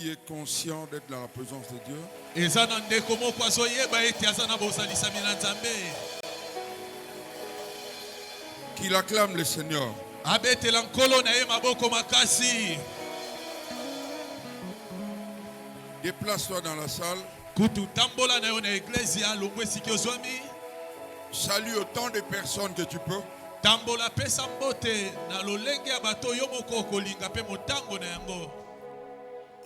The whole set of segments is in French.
Qui est conscient d'être dans la présence de Dieu. Qu'il acclame le Seigneur. Déplace-toi dans la salle. Salue autant de personnes que tu peux.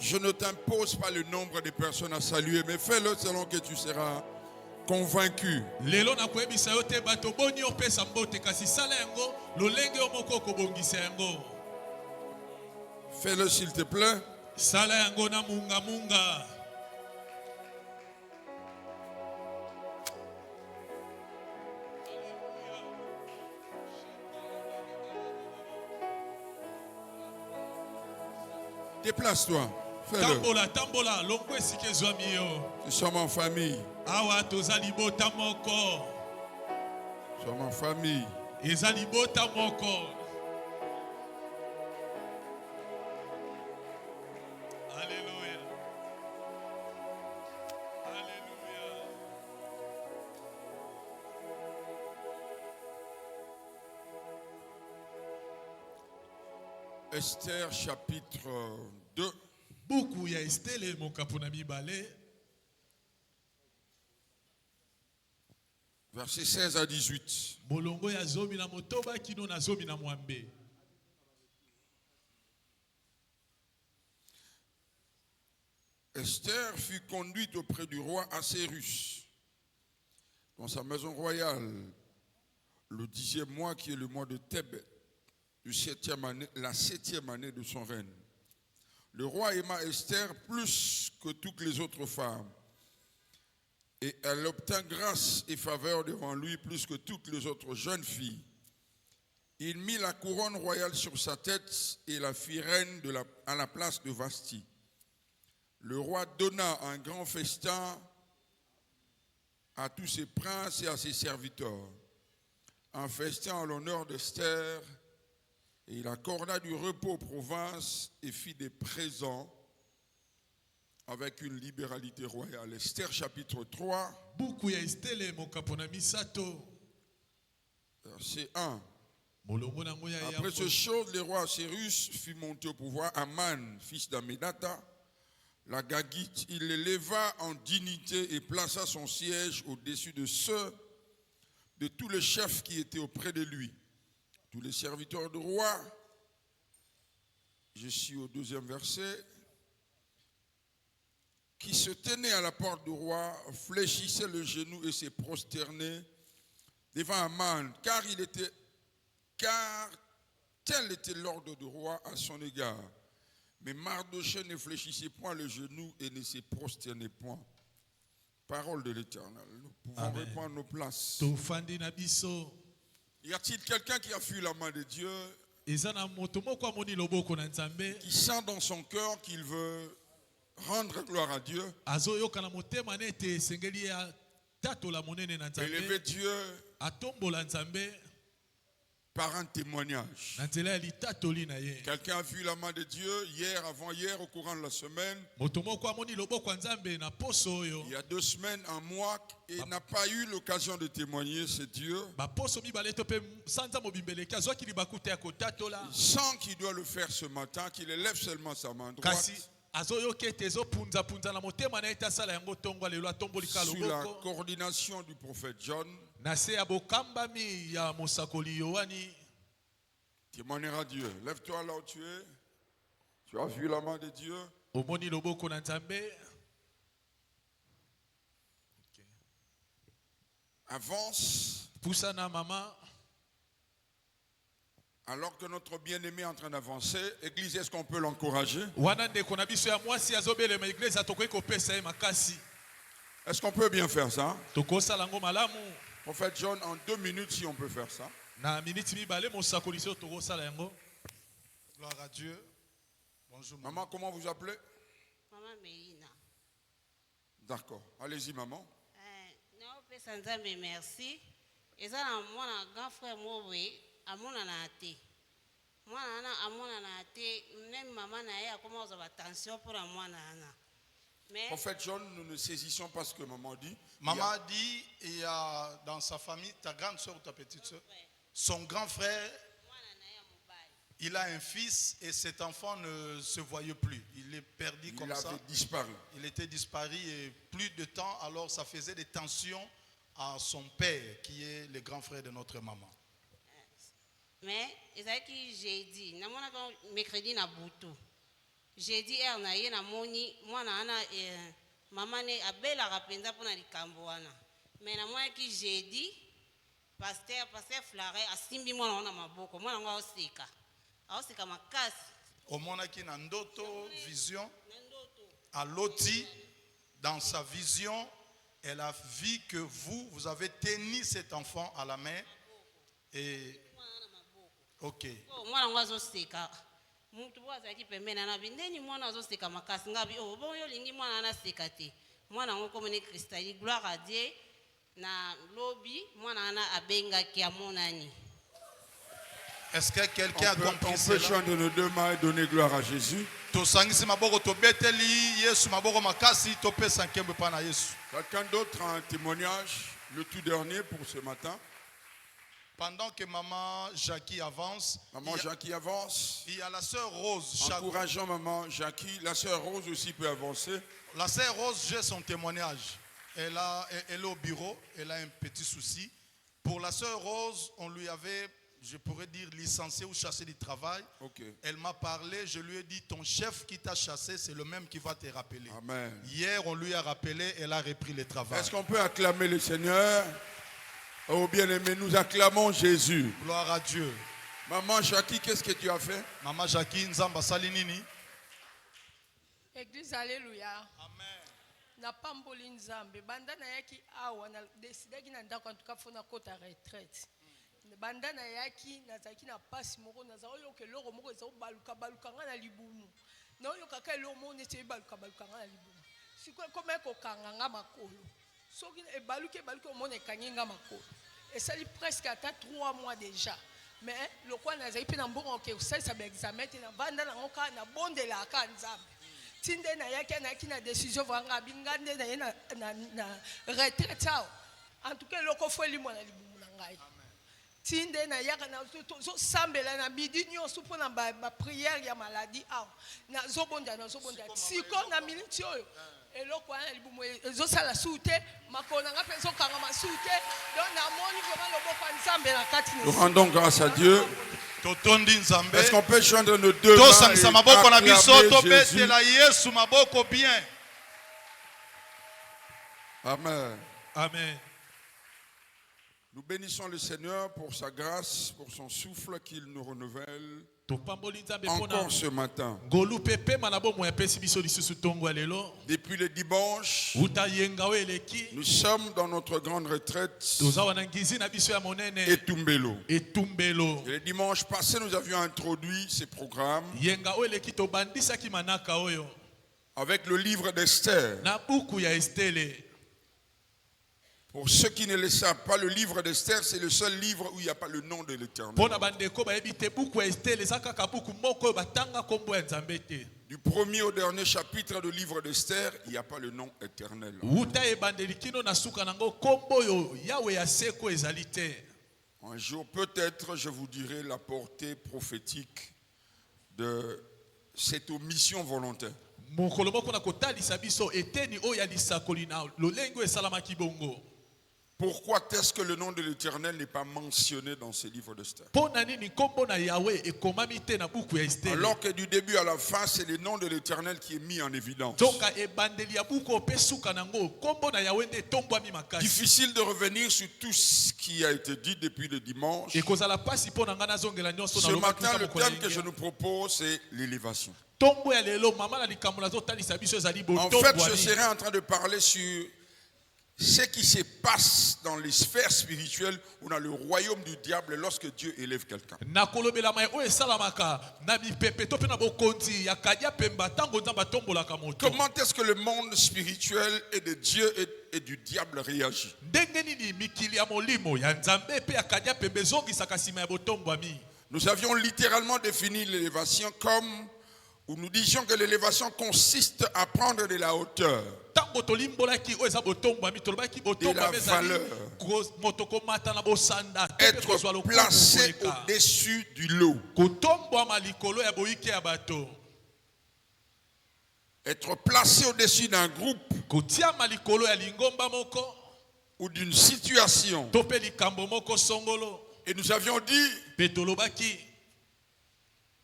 Je ne t'impose pas le nombre de personnes à saluer, mais fais-le selon que tu seras convaincu. Fais-le s'il te plaît. Déplace-toi. Fais-le. Nous sommes en famille. Nous sommes en famille. Alléluia. Esther chapitre 2. Beaucoup ya Esther mon kaponami balé. Verset 16 à 18. Molongo ya zomi na motoba kino na zomi na mwambe. Esther fut conduite auprès du roi Assuérus dans sa maison royale le 10e mois qui est le mois de Thèbes, la 7e année de son règne. Le roi aima Esther plus que toutes les autres femmes et elle obtint grâce et faveur devant lui plus que toutes les autres jeunes filles. Il mit la couronne royale sur sa tête et la fit reine à la place de Vasti. Le roi donna un grand festin à tous ses princes et à ses serviteurs, un festin en l'honneur d'Esther, et il accorda du repos aux provinces et fit des présents avec une libéralité royale. Esther chapitre 3, verset 1. Après ces choses, le roi Assuérus fit monter au pouvoir Aman, fils d'Amedata, la Gagite. Il l'éleva en dignité et plaça son siège au-dessus de ceux de tous les chefs qui étaient auprès de lui. Tous les serviteurs du roi, je suis au 2e verset, qui se tenaient à la porte du roi, fléchissaient le genou et se prosternaient devant Aman, car tel était l'ordre du roi à son égard. Mais Mardochée ne fléchissait point le genou et ne se prosternait point. Parole de l'Éternel. Nous pouvons reprendre nos places. Y a-t-il quelqu'un qui a fui la main de Dieu, qui sent dans son cœur qu'il veut rendre gloire à Dieu, élever Dieu par un témoignage? Quelqu'un a vu la main de Dieu hier, avant-hier, au courant de la semaine, il y a 2 semaines, un mois, et n'a pas eu l'occasion de témoigner, c'est Dieu. Il sent qu'il doit le faire ce matin, qu'il élève seulement sa main droite sous la coordination du prophète John. Témoignera Dieu. Lève-toi là où tu es. Tu as vu la main de Dieu. Avance. Alors que notre bien-aimé est en train d'avancer, Église, est-ce qu'on peut l'encourager? Est-ce qu'on peut bien faire ça? Prophète John, en 2 minutes, si on peut faire ça. Gloire à Dieu. Bonjour maman. Maman, comment vous appelez? Maman Mélina. D'accord. Allez-y, maman. Merci. Et ça, mon grand frère, moi, oui, à mon anaté. mwana wana amonana te même mama na ye akoma kozwa batension mpona mwana wana. Mais Prophète John, nous ne saisissons pas ce que maman dit. Maman a dit, il y a dans sa famille, ta grande soeur ou ta petite soeur, son grand frère, mwana na ye ya mobali il a un fils et cet enfant ne se voyait plus. Il est perdu Il comme ça. avait disparu. Il était disparu et plus de temps, alors ça faisait des tensions à son père, qui est le grand frère de notre maman. mais ezalaki jeudi namonaka mercredi na butu jeudi ere na ye namoni mwana wana mama ne abelaka mpenza mpona likambo wana mais namonaki jeudi paster Flare asimbi mwana wana maboko mwana ngo aoseka makasi Omonaki na ndoto, vision, na ndoto à Loti, dans sa vision, elle a vu que vous avez tenu cet enfant à la main et mwana wana maboko ok. mwana ngo azoseka mutu bo azalaki pembeni anabi ndeni mwana azoseka makasi ngabi boyo olingi mwana wana aseka te mwana ngo komone Cristal gloire à Dieu na lobi mwana wana abengaki amonani. Est-ce que quelqu'un a On compris peut cela? chanter nos deux mains et donner gloire à Jésus. Tosangisi maboko tobeteli Yesu maboko makasi topesa nkembe pana Yesu. Quelqu'un d'autre a un témoignage, le tout dernier pour ce matin. Pendant que maman Jackie avance, Maman Jackie avance. il y a la sœur Rose. Encourageons maman Jackie. La sœur Rose aussi peut avancer. La sœur Rose, j'ai son témoignage. Elle est au bureau, elle a un petit souci. Pour la sœur Rose, on lui avait, je pourrais dire, licencié ou chassé du travail. Ok. Elle m'a parlé, je lui ai dit, ton chef qui t'a chassé, c'est le même qui va te rappeler. Amen. Hier, on lui a rappelé, elle a repris le travail. Est-ce qu'on peut acclamer le Seigneur? Oh bien-aimé, nous acclamons Jésus. Gloire à Dieu. Maman Jackie, qu'est-ce que tu as fait? Maman Jackie, Nzamba Salinini. Église, alléluia. Amen. Na pamboli nzambe banda na yaki awa na desidaki na ndako en tout cas fona kota retraite banda na yaki nazaki na pasi moko naza oyo ke loko moko za baluka nga na libumu na oyo kaka loko moko neti baluka nga na libumu siko koma ko kanga nga makolo soki e baluke omone kangi nga makolo et ça dit presque à 3 mois déjà mais le quoi nazaki pe na mbongo ke ça ça ba examen te na banda na ngoka na bondela ka nzambe tinde na yaki na décision vanga bingande na ye na retraite en tout cas loko foli mwana libumu na ngai tinde na yaka na zo sambela na midi nyonso mpona ba prière ya maladie na zobonda siko na minute oyo eloko wana libumu ezosala su te makolo na nga mpe ezokangama su te donc namoni vraimen loboko ya nzambe na kati Nous rendons grâce à Dieu. Totondi Nzambe. Est-ce qu'on peut chanter nos deux mains Tosangisa maboko na et biso acclamer Jésus? tobetela Yesu maboko bien. Amen. Amen. Nous bénissons le Seigneur pour sa grâce, pour son souffle qu'il nous renouvelle Topamboli nzambe mpona encore ce matin. ngolu pepe mana bomo ya pesi biso lisusu tongo lelo Depuis le dimanche, uta yenga o eleki nous sommes dans notre grande retraite toza wana ngizi na biso ya monene et Tumbelo. etumbelo Et le dimanche passé, nous avions introduit ces programmes yenga o eleki tobandisaki manaka oyo avec le livre d'Esther. na buku ya Estele. Pour ceux qui ne le savent pas, le livre d'Esther, c'est le seul livre où il n'y a pas le nom de l'Éternel. Pona bandeko bayebi te buku ya Estele eza kaka buku moko oyo batanga kombo ya Nzambe te. Du premier au dernier chapitre du livre d'Esther, il n'y a pas le nom éternel. Uta ebandeli kino na suka nango kombo oyo Yawe ya seko ezali te. Un jour, peut-être, je vous dirai la portée prophétique de cette omission volontaire. Mokolo moko na kotalisa biso eteni oyo ya lisakoli na lolengo esalamaki bongo. Pourquoi est-ce que le nom de l'Éternel n'est pas mentionné dans ce livre d'Esther? Pona nini kombo na Yawe ekomami te na buku ya Estele. Alors que du début à la fin, c'est le nom de l'Éternel qui est mis en évidence. Toka ebandeli ya buku pe suka nango kombo na Yawe nde tombwami makasi. Difficile de revenir sur tout ce qui a été dit depuis le dimanche. Ekozala pasi pona ngana zongela nyonso na Ce lobaki matin, sa le mokolo thème que je yengi. nous propose, c'est l'élévation. Tombo ya lelo mama na likambo na zotalisa biso ezali En fait, je botombwani. serai en train de parler sur ce qui se passe dans les sphères spirituelles ou dans le royaume du diable lorsque Dieu élève quelqu'un. Nakolobela mai oyo esalamaka na mipepe to pe na bokonzi ya kadia pemba tango nzamba tombolaka moto. Comment est-ce que le monde spirituel et de Dieu et du diable réagit? Ndenge nini mikili ya molimo ya Nzambe pe ya kadia pembe zongisaka nsima ya botombwami. nous avions littéralement défini l'élévation comme, où nous disions que l'élévation consiste à prendre de la hauteur. De la valeur. Être placé au-dessus du lot. Être placé au-dessus d'un groupe ou d'une situation. Et nous avions dit,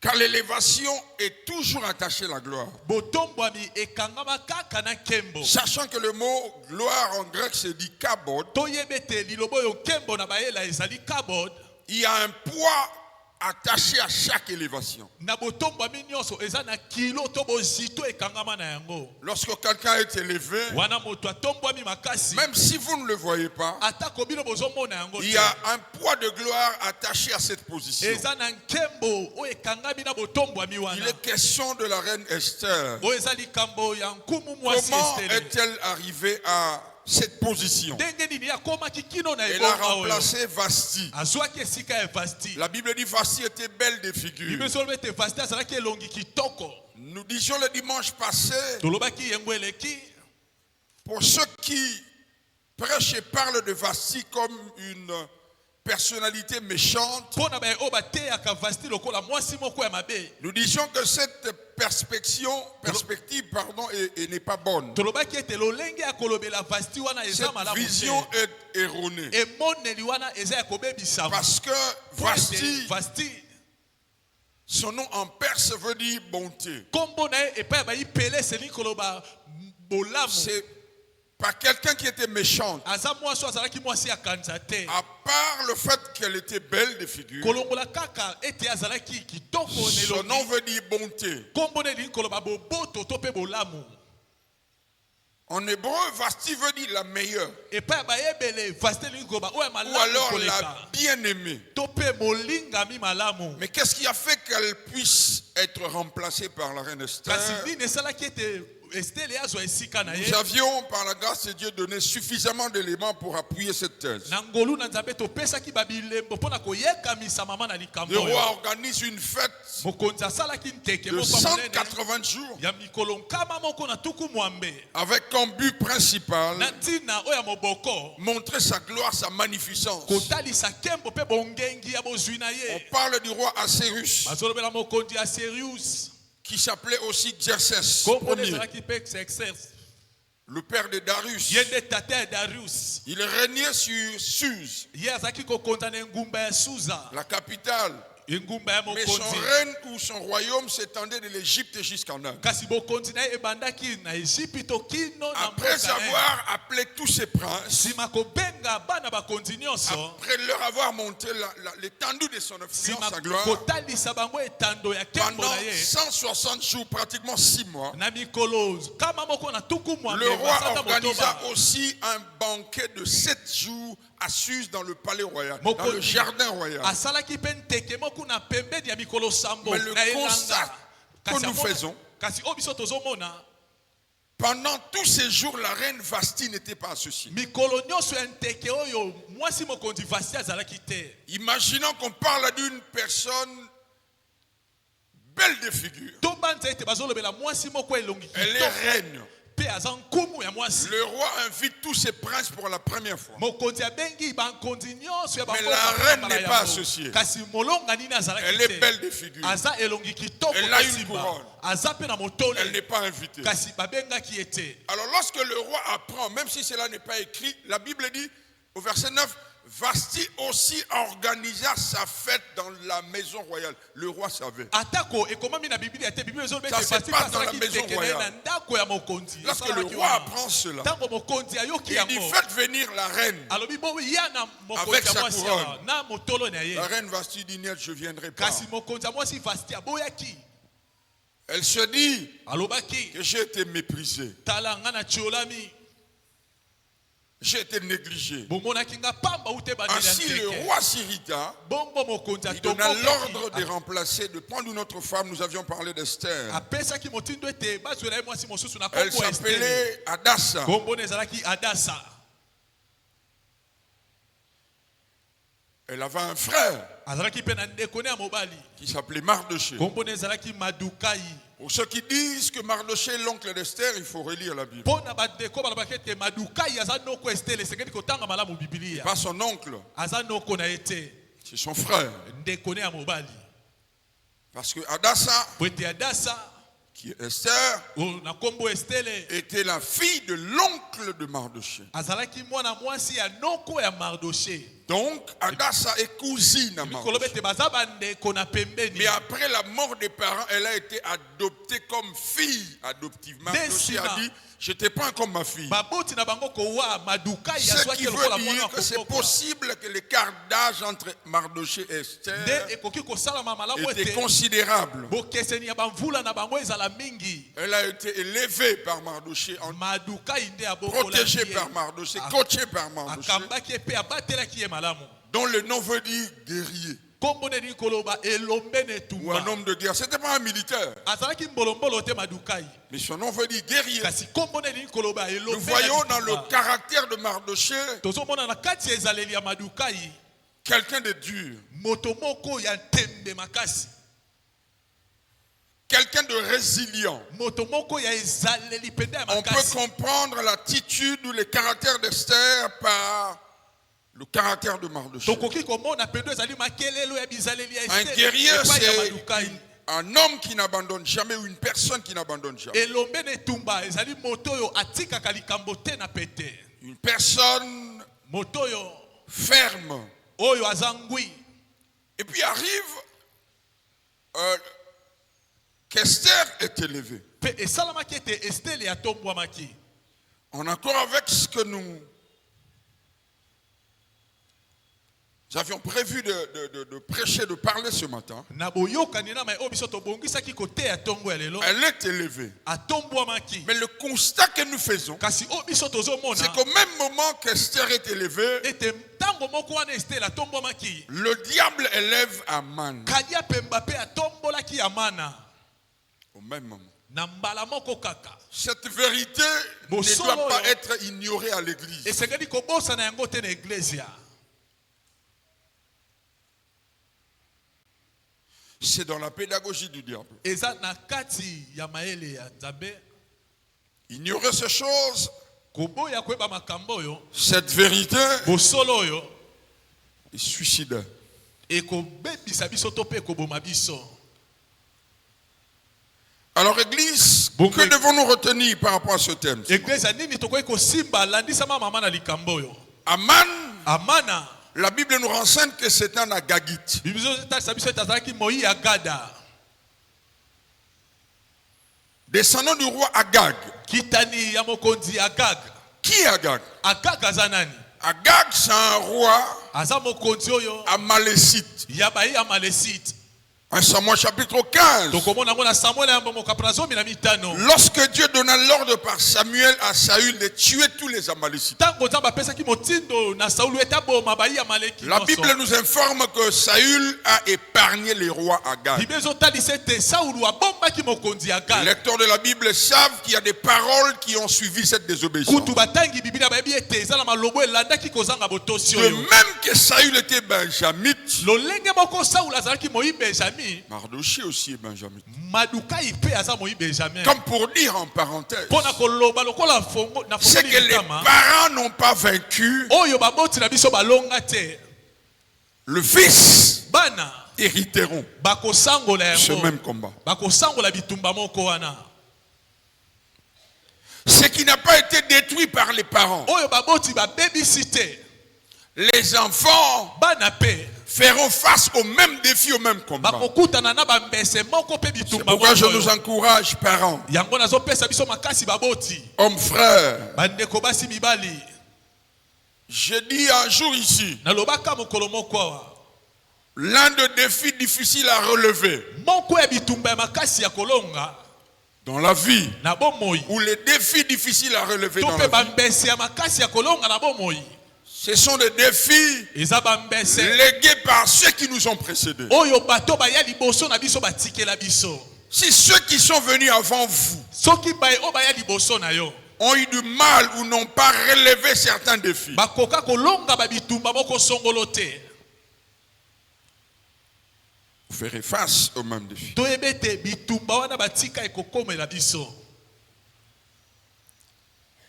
car l'élévation est toujours attachée à la gloire. Sachant que le mot gloire en grec se dit kabod, il y a un poids attaché à chaque élévation. Lorsque quelqu'un est élevé, même si vous ne le voyez pas, il y a un poids de gloire attaché à cette position. Il est question de la reine Esther. Comment est-elle arrivée à cette position? Elle a remplacé Vasti. La Bible dit Vasti était belle de figure. Nous disions le dimanche passé, pour ceux qui prêchent et parlent de Vasti comme une personnalité méchante, nous disions que cette perspective n'est pas bonne. Cette vision est erronée. Parce que Vasti, son nom en perse veut dire bonté. C'est pas quelqu'un qui était méchante. À part le fait qu'elle était belle de figure, son nom veut dire bonté. En hébreu, Vasti veut dire la meilleure. Ou alors la bien-aimée. Mais qu'est-ce qui a fait qu'elle puisse être remplacée par la reine Esther? Nous avions, par la grâce de Dieu, donné suffisamment d'éléments pour appuyer cette thèse. Le roi organise une fête de 180 jours avec comme but principal montrer sa gloire, sa magnificence. On parle du roi Assérus, qui s'appelait aussi Xerxès Ier, le père de Darius. Il régnait sur Suse, la capitale. Mais son règne ou son royaume s'étendait de l'Égypte jusqu'en Inde. Après avoir appelé tous ses princes, après leur avoir montré l'étendue de son influence, sa gloire, pendant 160 jours, pratiquement 6 mois, le roi organisa aussi un banquet de 7 jours à Suse dans le palais royal, dans le jardin royal. Mais le constat que nous faisons, pendant tous ces jours, la reine Vasti n'était pas associée. Imaginons qu'on parle d'une personne belle de figure. Elle est reine. Le roi invite tous ses princes pour la première fois. Mais la reine n'est pas associée. Elle est belle de figure. Elle a une couronne. Elle n'est pas invitée. Alors lorsque le roi apprend, même si cela n'est pas écrit, la Bible dit au verset 9, Vasti aussi organisa sa fête dans la maison royale. Le roi savait. Ça se passe dans la maison royale. Lorsque le roi apprend cela, il dit faites venir la reine avec sa couronne. La reine Vasti dit net, je ne viendrai pas. Elle se dit que j'ai été méprisée. J'ai été négligé. Ainsi, le roi s'irrita. Il donna l'ordre de remplacer, de prendre une autre femme. Nous avions parlé d'Esther. Elle s'appelait Adassa. Elle avait un frère azalaki pe na ndeko ne ya mobali qui s'appelait Mardoché. kombo ne ezalaki Madukai. Pour ceux qui disent que Mardoché est l'oncle d'Esther, il faut relire la Bible. Mpo na bandeko balobaki ete Madukai aza noko Estele esengeli kotanga malamu Biblia. Pas son oncle, Aza noko na ye te, c'est son frère. ndeko ne ya mobali. Parce que Adassa, Po ete Adasa qui est Esther, oyo na kombo Estele était la fille de l'oncle de Mardoché. azalaki mwana mwasi ya noko ya Mardoché. Donc, Adassa est cousine à Mikolo Mardoché. bete baza bandeko na pembeni. Mais après la mort des parents, elle a été adoptée comme fille adoptive. Mardoché a dit, je te prends comme ma fille. Baboti na bango kowa Madukai Ce azwaki qui veut lokola mwana dire wa que c'est koboko. possible que l'écart d'âge entre Mardoché et Esther Nde ekoki kosalama malamu était ete considérable. bokeseni ya bamvula na bango ezala mingi. Elle a été élevée par Mardoché, Madukai nde protégée abokolaki par Mardoché, coachée par Mardoché, akambaki ye mpe abatelaki ye malamu. dont le nom veut dire guerrier Kombo ne ni koloba elombe ne ou un tumba. homme de guerre. C'était pas un militaire, Azalaki mbolombolo te Madukai. mais son nom veut dire guerrier. Kasi kombo ne ni koloba elombe. Nous voyons dans le caractère de Mardoché tozomona na kati ya ezaleli ya Madukai quelqu'un de dur, moto moko ya ntembe makasi. quelqu'un de résilient. Moto moko ya ezaleli pende ya On peut makasi. comprendre l'attitude ou le caractère d'Esther par le caractère de Mardoché. Tokoki komona pendo ezali makelelo ya bizaleli ya Un Esther. guerrier, Epai ya c'est Madukai. un homme qui n'abandonne jamais ou une personne qui n'abandonne jamais. Elombe ne tumba ezali moto oyo atikaka likambo te na pete. Une personne Moto oyo ferme. oyo azangwi. Et puis arrive qu'Esther est élevée. Pe esalamaki ete Estelle atombwamaki. En accord avec ce que nous avions prévu de prêcher, de parler ce matin. Na boyokani na mai oyo biso tobongisaki koteya ntongo ya lelo. Elle est élevée. Atombwamaki. Mais le constat que nous faisons, Kasi oyo biso tozomona c'est qu'au même moment qu'Esther est élevée, ete ntango moko wana Estelle atombwamaki. le diable élève Aman. Kadia pemba pe atombolaki Amana. Au même moment. Na mbala moko kaka. Cette vérité ne doit pas être ignorée à l'église. Esengeli kobosana yango te na iglesia. C'est dans la pédagogie du diable. Eza na kati ya maele ya Nzambe. Ignorer ces choses, Koboya kweba makambo oyo. cette vérité Bosolo oyo. est suicidaire. Ekobebisa biso to pe ekoboma biso. Alors, Église, Bon, que devons-nous retenir par rapport à ce thème? Eglise nini tokoki kosimba landisama mama na likambo oyo. Aman, Amana. la Bible nous renseigne que c'est un Agagite. Bibiso etalisa biso ete azalaki moi ya Gada. Descendant du roi Agag. Kitani ya mokonzi Agag. Qui est Agag? Agag aza nani? Agag, c'est un roi Aza mokonzi oyo amalécite. ya bayi Amalesite. 1 Samuel chapitre 15. Tokomona ngo na Samuel ya mokapi na 15. Lorsque Dieu donna l'ordre par Samuel à Saül de tuer tous les Amalécites. Tango Nzambe apesaki motindo na Saulu ete aboma bayi Amaleki. La Bible nous informe que Saül a épargné les rois Agag. Bible ezotalisa ete Saulu abombaki mokonzi Les Agag. lecteurs de la Bible savent qu'il y a des paroles qui ont suivi cette désobéissance. Kutu batangi Biblia bayebi ete eza na malobo elandaki kozanga botosi De oyo. même que Saül était benjamite, Lolenge moko Saulu azalaki moi Benjamin. Mardoché aussi est benjamite. Madukai pe aza moi Benjamin. Comme pour dire en parenthèse, Pona koloba lokola fongo na c'est fongo que les litama. parents n'ont pas vaincu, Oyo baboti na biso balonga te. le fils Bana hériteront bakosangola ce yango. même combat. Bakosangola bitumba moko wana. Ce qui n'a pas été détruit par les parents, Oyo baboti ba babysitter. les enfants Bana pe feront face au même défi, au même combat. bakokutana na bambese moko pe C'est bitumba pourquoi je moko. nous encourage, parents, Yango nazopesa biso makasi baboti. hommes, frères. Bandeko basi mibali. J'ai dit un jour ici, Nalobaka mokolo moko awa. l'un des défis difficiles à relever Moko ya bitumba ya makasi ya kolonga dans la vie, na bomoi. ou les défis difficiles à relever To dans pe la vie, bambese ya makasi ya kolonga na bomoi. ce sont des défis Eza bambese. légués par ceux qui nous ont précédés. Oyo bato baya liboso na biso batikela biso. Si ceux qui sont venus avant vous Soki baye o baya liboso na yo. ont eu du mal ou n'ont pas relevé certains défis, Bakoka kolonga ba bitumba moko songolo te. Vous ferez face au même défi. toyeba ete bitumba wana batika ekokomela biso.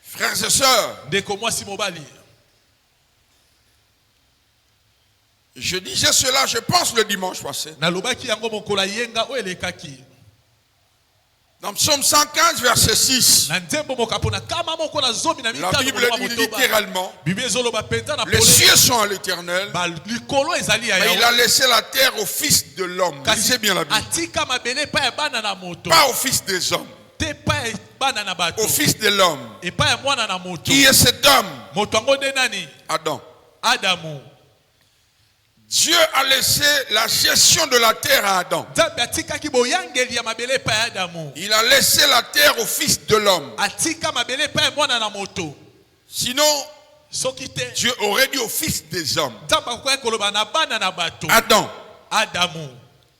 Frères et sœurs, Ndeko mwasi mobali, je disais cela, je pense, le dimanche passé. nalobaki yango mokolo yenga oyo elekaki. Dans Psaume 115, verset 6, Na nzembo mokapo na kama moko na zomi na la mitano Bible moloma dit motoba. littéralement, Biblia ezoloba penza na les pole. cieux sont à l'Éternel, Ba likolo ezali ya mais il yawe. a laissé la terre au fils de l'homme. Lisez bien la Bible. atika mabele pa ya bana na moto. Pas au fils des hommes, Te pa ya bana na bato. au fils de l'homme. Et pa ya mwana na moto. Qui est cet homme? Moto yango nde nani? Adam. Adamu. Dieu a laissé la gestion de la terre à Adam. Nzambe atikaki boyangeli ya mabele pa ya Adamu. Il a laissé la terre au fils de l'homme. Atika mabele pa ya mwana na moto. Sinon, Soki te Dieu aurait dit au fils des hommes. Nzambe akoki koloba na bana na bato. Adam. Adamu.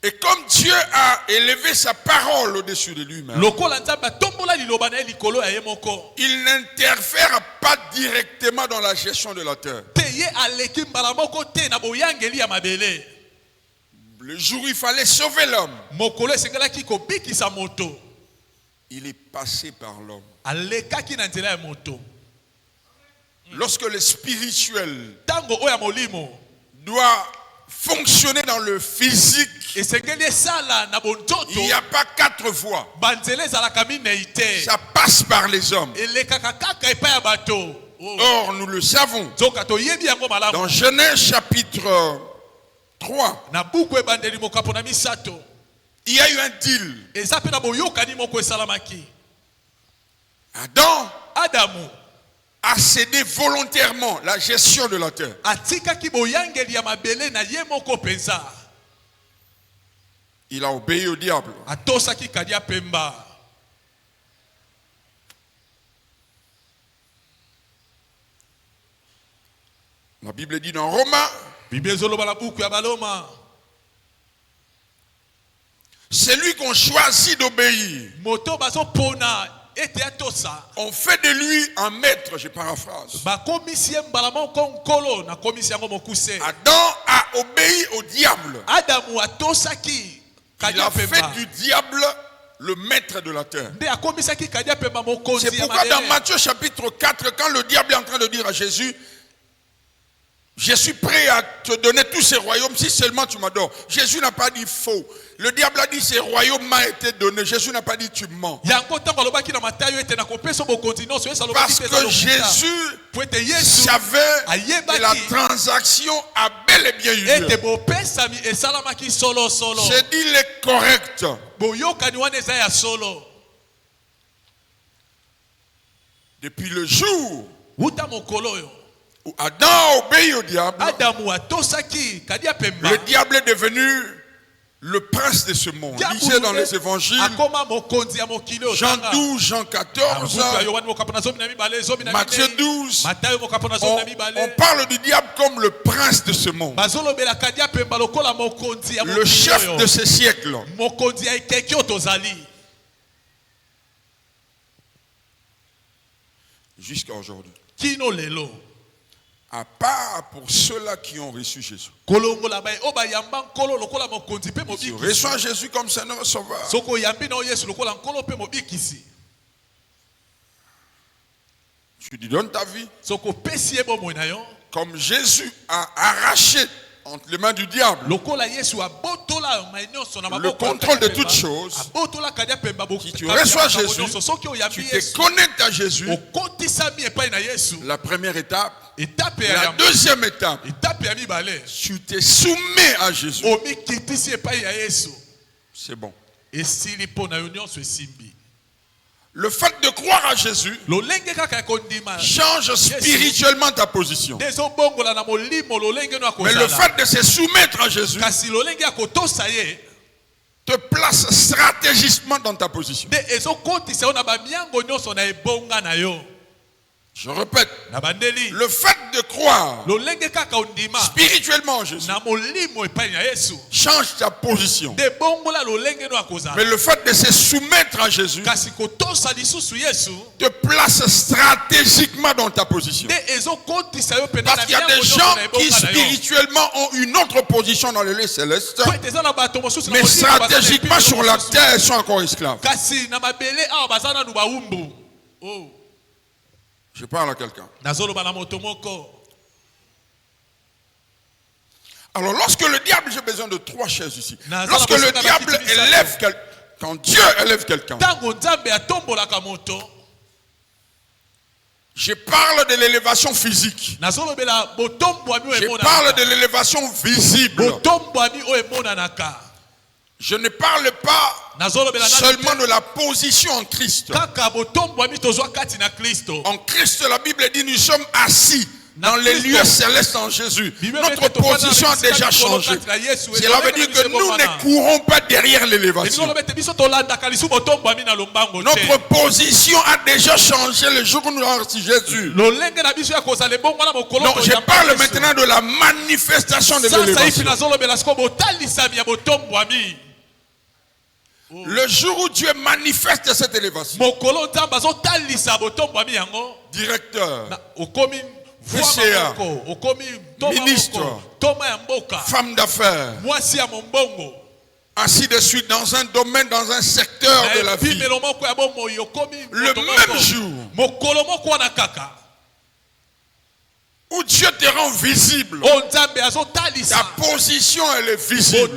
Et comme Dieu a élevé sa parole au-dessus de lui-même, Lokola Nzambe atombola liloba na ye likolo ya ye moko. il n'interfère pas directement dans la gestion de la terre. Te ye aleki mbala moko te na boyangeli ya mabele. Le jour où il fallait sauver l'homme, Mokolo esengelaki kobikisa moto. il est passé par l'homme. Alekaki na nzela ya moto. Lorsque le spirituel Tango oyo ya molimo doit fonctionner dans le physique, esengeli esala na bonzoto. il n'y a pas 4 voies. Banzela ezalaka minei te. Ça passe par les hommes. Elekaka kaka epai ya bato. Oh. Or, nous le savons. Nzoka toyebi yango malamu. Dans Genèse chapitre 3, Na buku ebandeli mokapo na misato. il y a eu un deal. Eza mpe na boyokani moko esalamaki. Adam Adamu a cédé volontairement la gestion de la terre. atikaki boyangeli ya mabele na ye moko penza. Il a obéi au diable. Atosaki kadi ya pemba. La Bible dit dans Romains, Biblia ezoloba na buku ya baloma. c'est lui qu'on choisit d'obéir. Moto bazopona ete atosa. On fait de lui un maître, je paraphrase. Bakomisi ye mbala moko nkolo na komisi yango mokuse. Adam a obéi au diable. Adamu atosaki kadi Il ya a fait pemba. du diable le maître de la terre. Nde akomisaki kadi ya pemba mokonzi C'est ya pourquoi dans mabele. Matthieu chapitre 4, quand le diable est en train de dire à Jésus, je suis prêt à te donner tous ces royaumes si seulement tu m'adores. Jésus n'a pas dit faux. Le diable a dit ces royaumes m'ont été donnés. Jésus n'a pas dit tu mens. Yango ntango alobaki na Matayo ete nakopesa bokonzi nyonso Yesu alobaki Parce te eza que lokuta. Jésus Po ete Yesu savait ayebaki que la transaction a bel et bien eu ete lieu. bopesami esalamaki solo solo. Ce deal est correct. Boyokani wana eza ya solo. Depuis le jour Wuta mokolo oyo où Adam obéit au diable, Adamu atosaki kadi ya pemba. le diable est devenu le prince de ce monde. Lisez dans les évangiles, akoma mokonzi ya mokili oyo. Jean Tanga. 12, Jean Buku ya 14, Yohane mokapo na zomi na mibale, zomi na Matthieu minei. 12. Matayo mokapo na zomi On, na on mibale. parle du diable comme le prince de ce monde, Bazolobela kadi ya pemba lokola mokonzi ya le mokili chef oyo. de ce siècle. Mokonzi ya ekeki oyo tozali. Jusqu'à aujourd'hui. Kino lelo. À part pour ceux-là qui ont reçu Jésus. Kolongola bae o bayamba nkolo lokola mokonzi pe Qui mobikisi. reçoit Jésus comme Seigneur et Sauveur. Soko yambi na Yesu lokola nkolo pe mobikisi. Tu lui donnes ta vie. Soko pesi ye bomoi na yo. Comme Jésus a arraché entre les mains du diable Lokola Yesu abotola mai nyonso na le maboko. contrôle de toutes choses. Abotola kadi ya pemba bo. Si tu reçois Jésus, soki tu oyambi te Yesu. connectes à Jésus. Okotisami epai na Yesu. La première étape. Etape ya La yambo. deuxième étape, Etape ya mibale. tu te soumets à Jésus. Omikitisi epai ya Yesu. C'est bon. Esili mpo na yo nyonso esimbi. Le fait de croire à Jésus Lolenge kaka ya kondima. change spirituellement ta position. Dezobongola na molimo lolenge no Mais le akozala. fait de se soumettre à Jésus Kasi lolenge ya kotosa ye. te place stratégiquement dans ta position. Nde ezokotisa yo na bamiango nyonso na ebonga na yo. Je répète, na bandeli le fait de croire lolenge kaka ondima spirituellement en Jésus na molimo epai na Yesu change ta position. de bongola lolenge no akozala. Mais le fait de se soumettre à Jésus kasi kotosa lisusu Yesu te place stratégiquement dans ta position. de ezokotisa yo pena Parce qu'il y a des gens qui spirituellement ont une autre position dans le lieu céleste, mais stratégiquement sur la terre, ils sont encore esclaves. kasi na mabele awa baza nanu baumbu. Oh. Je parle à quelqu'un. nazoloba na moto moko. Alors lorsque le diable, j'ai besoin de 3 chaises ici. Naza Lorsque na le bosenga diable bakiti misato. élève quelqu'un, quand Dieu élève quelqu'un, ntango nzambe atombolaka moto je parle de l'élévation physique. nazolobela botombwami oyo Je parle de l'élévation visible. botombwami oyo emonanaka. Je ne parle pas nazolobela seulement de la position en Christ. kaka botombwami tozwa kati na Kristo. En Christ, la Bible dit nous sommes assis dans les lieux célestes en Jésus. Notre position a déjà changé. Cela veut dire que nous ne courons pas derrière l'élévation. Notre position a déjà changé le jour où nous avons reçu Jésus. Donc je parle maintenant de la manifestation de l'élévation. Le jour où Dieu manifeste cette élévation, directeur, VCA, ministre, femme d'affaires, ainsi de suite, dans un domaine, dans un secteur de la vie, le même jour où Dieu te rend visible, ta position elle est visible.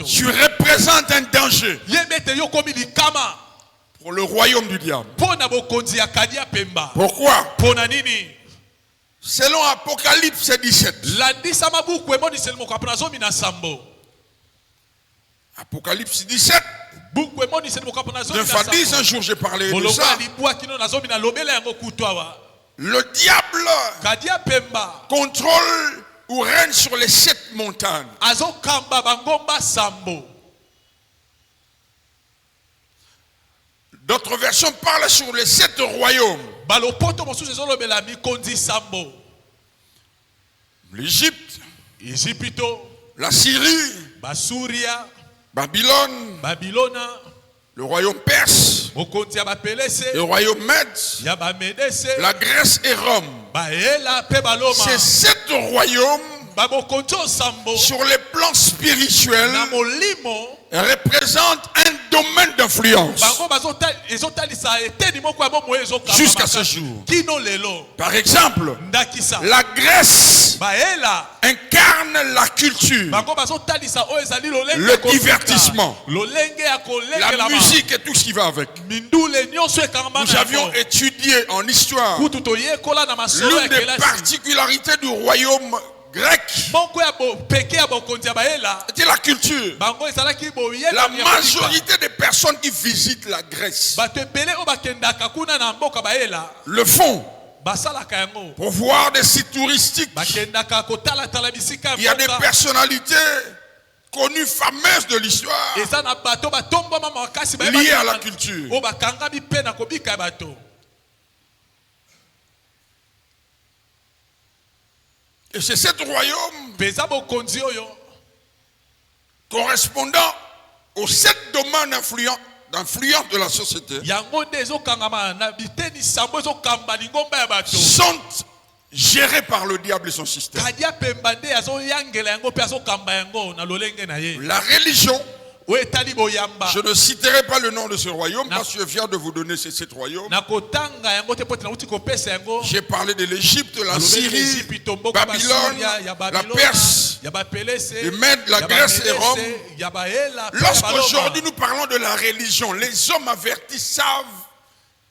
Tu représentes un danger pour le royaume du diable. Pourquoi? Selon Apocalypse 17. Apocalypse 17. 9 à 10, un jour j'ai parlé de ça. Le diable contrôle ou règne sur les 7 montagnes. D'autres versions parlent sur les 7 royaumes. L'Égypte, la Syrie, Babylone, le royaume perse, le royaume Mède, la Grèce et Rome. Ces 7 royaumes, sur le plan spirituel, représentent un domaine d'influence jusqu'à ce jour. Par exemple, la Grèce incarne la culture, le divertissement, la musique et tout ce qui va avec. Nous avions étudié en histoire l'une des particularités du royaume grec était la culture. La majorité des personnes qui visitent la Grèce le font pour voir des sites touristiques. Il y a des personnalités connues, fameuses de l'histoire, liées à la culture. Et c'est cet royaume correspondant aux 7 domaines d'influence de la société sont gérés par le diable et son système. La religion, je ne citerai pas le nom de ce royaume parce que je viens de vous donner ces 7 royaumes. J'ai parlé de l'Égypte, la Syrie, Babylone, la Perse, le Mède, la Grèce et Rome. Lorsqu'aujourd'hui nous parlons de la religion, les hommes avertis savent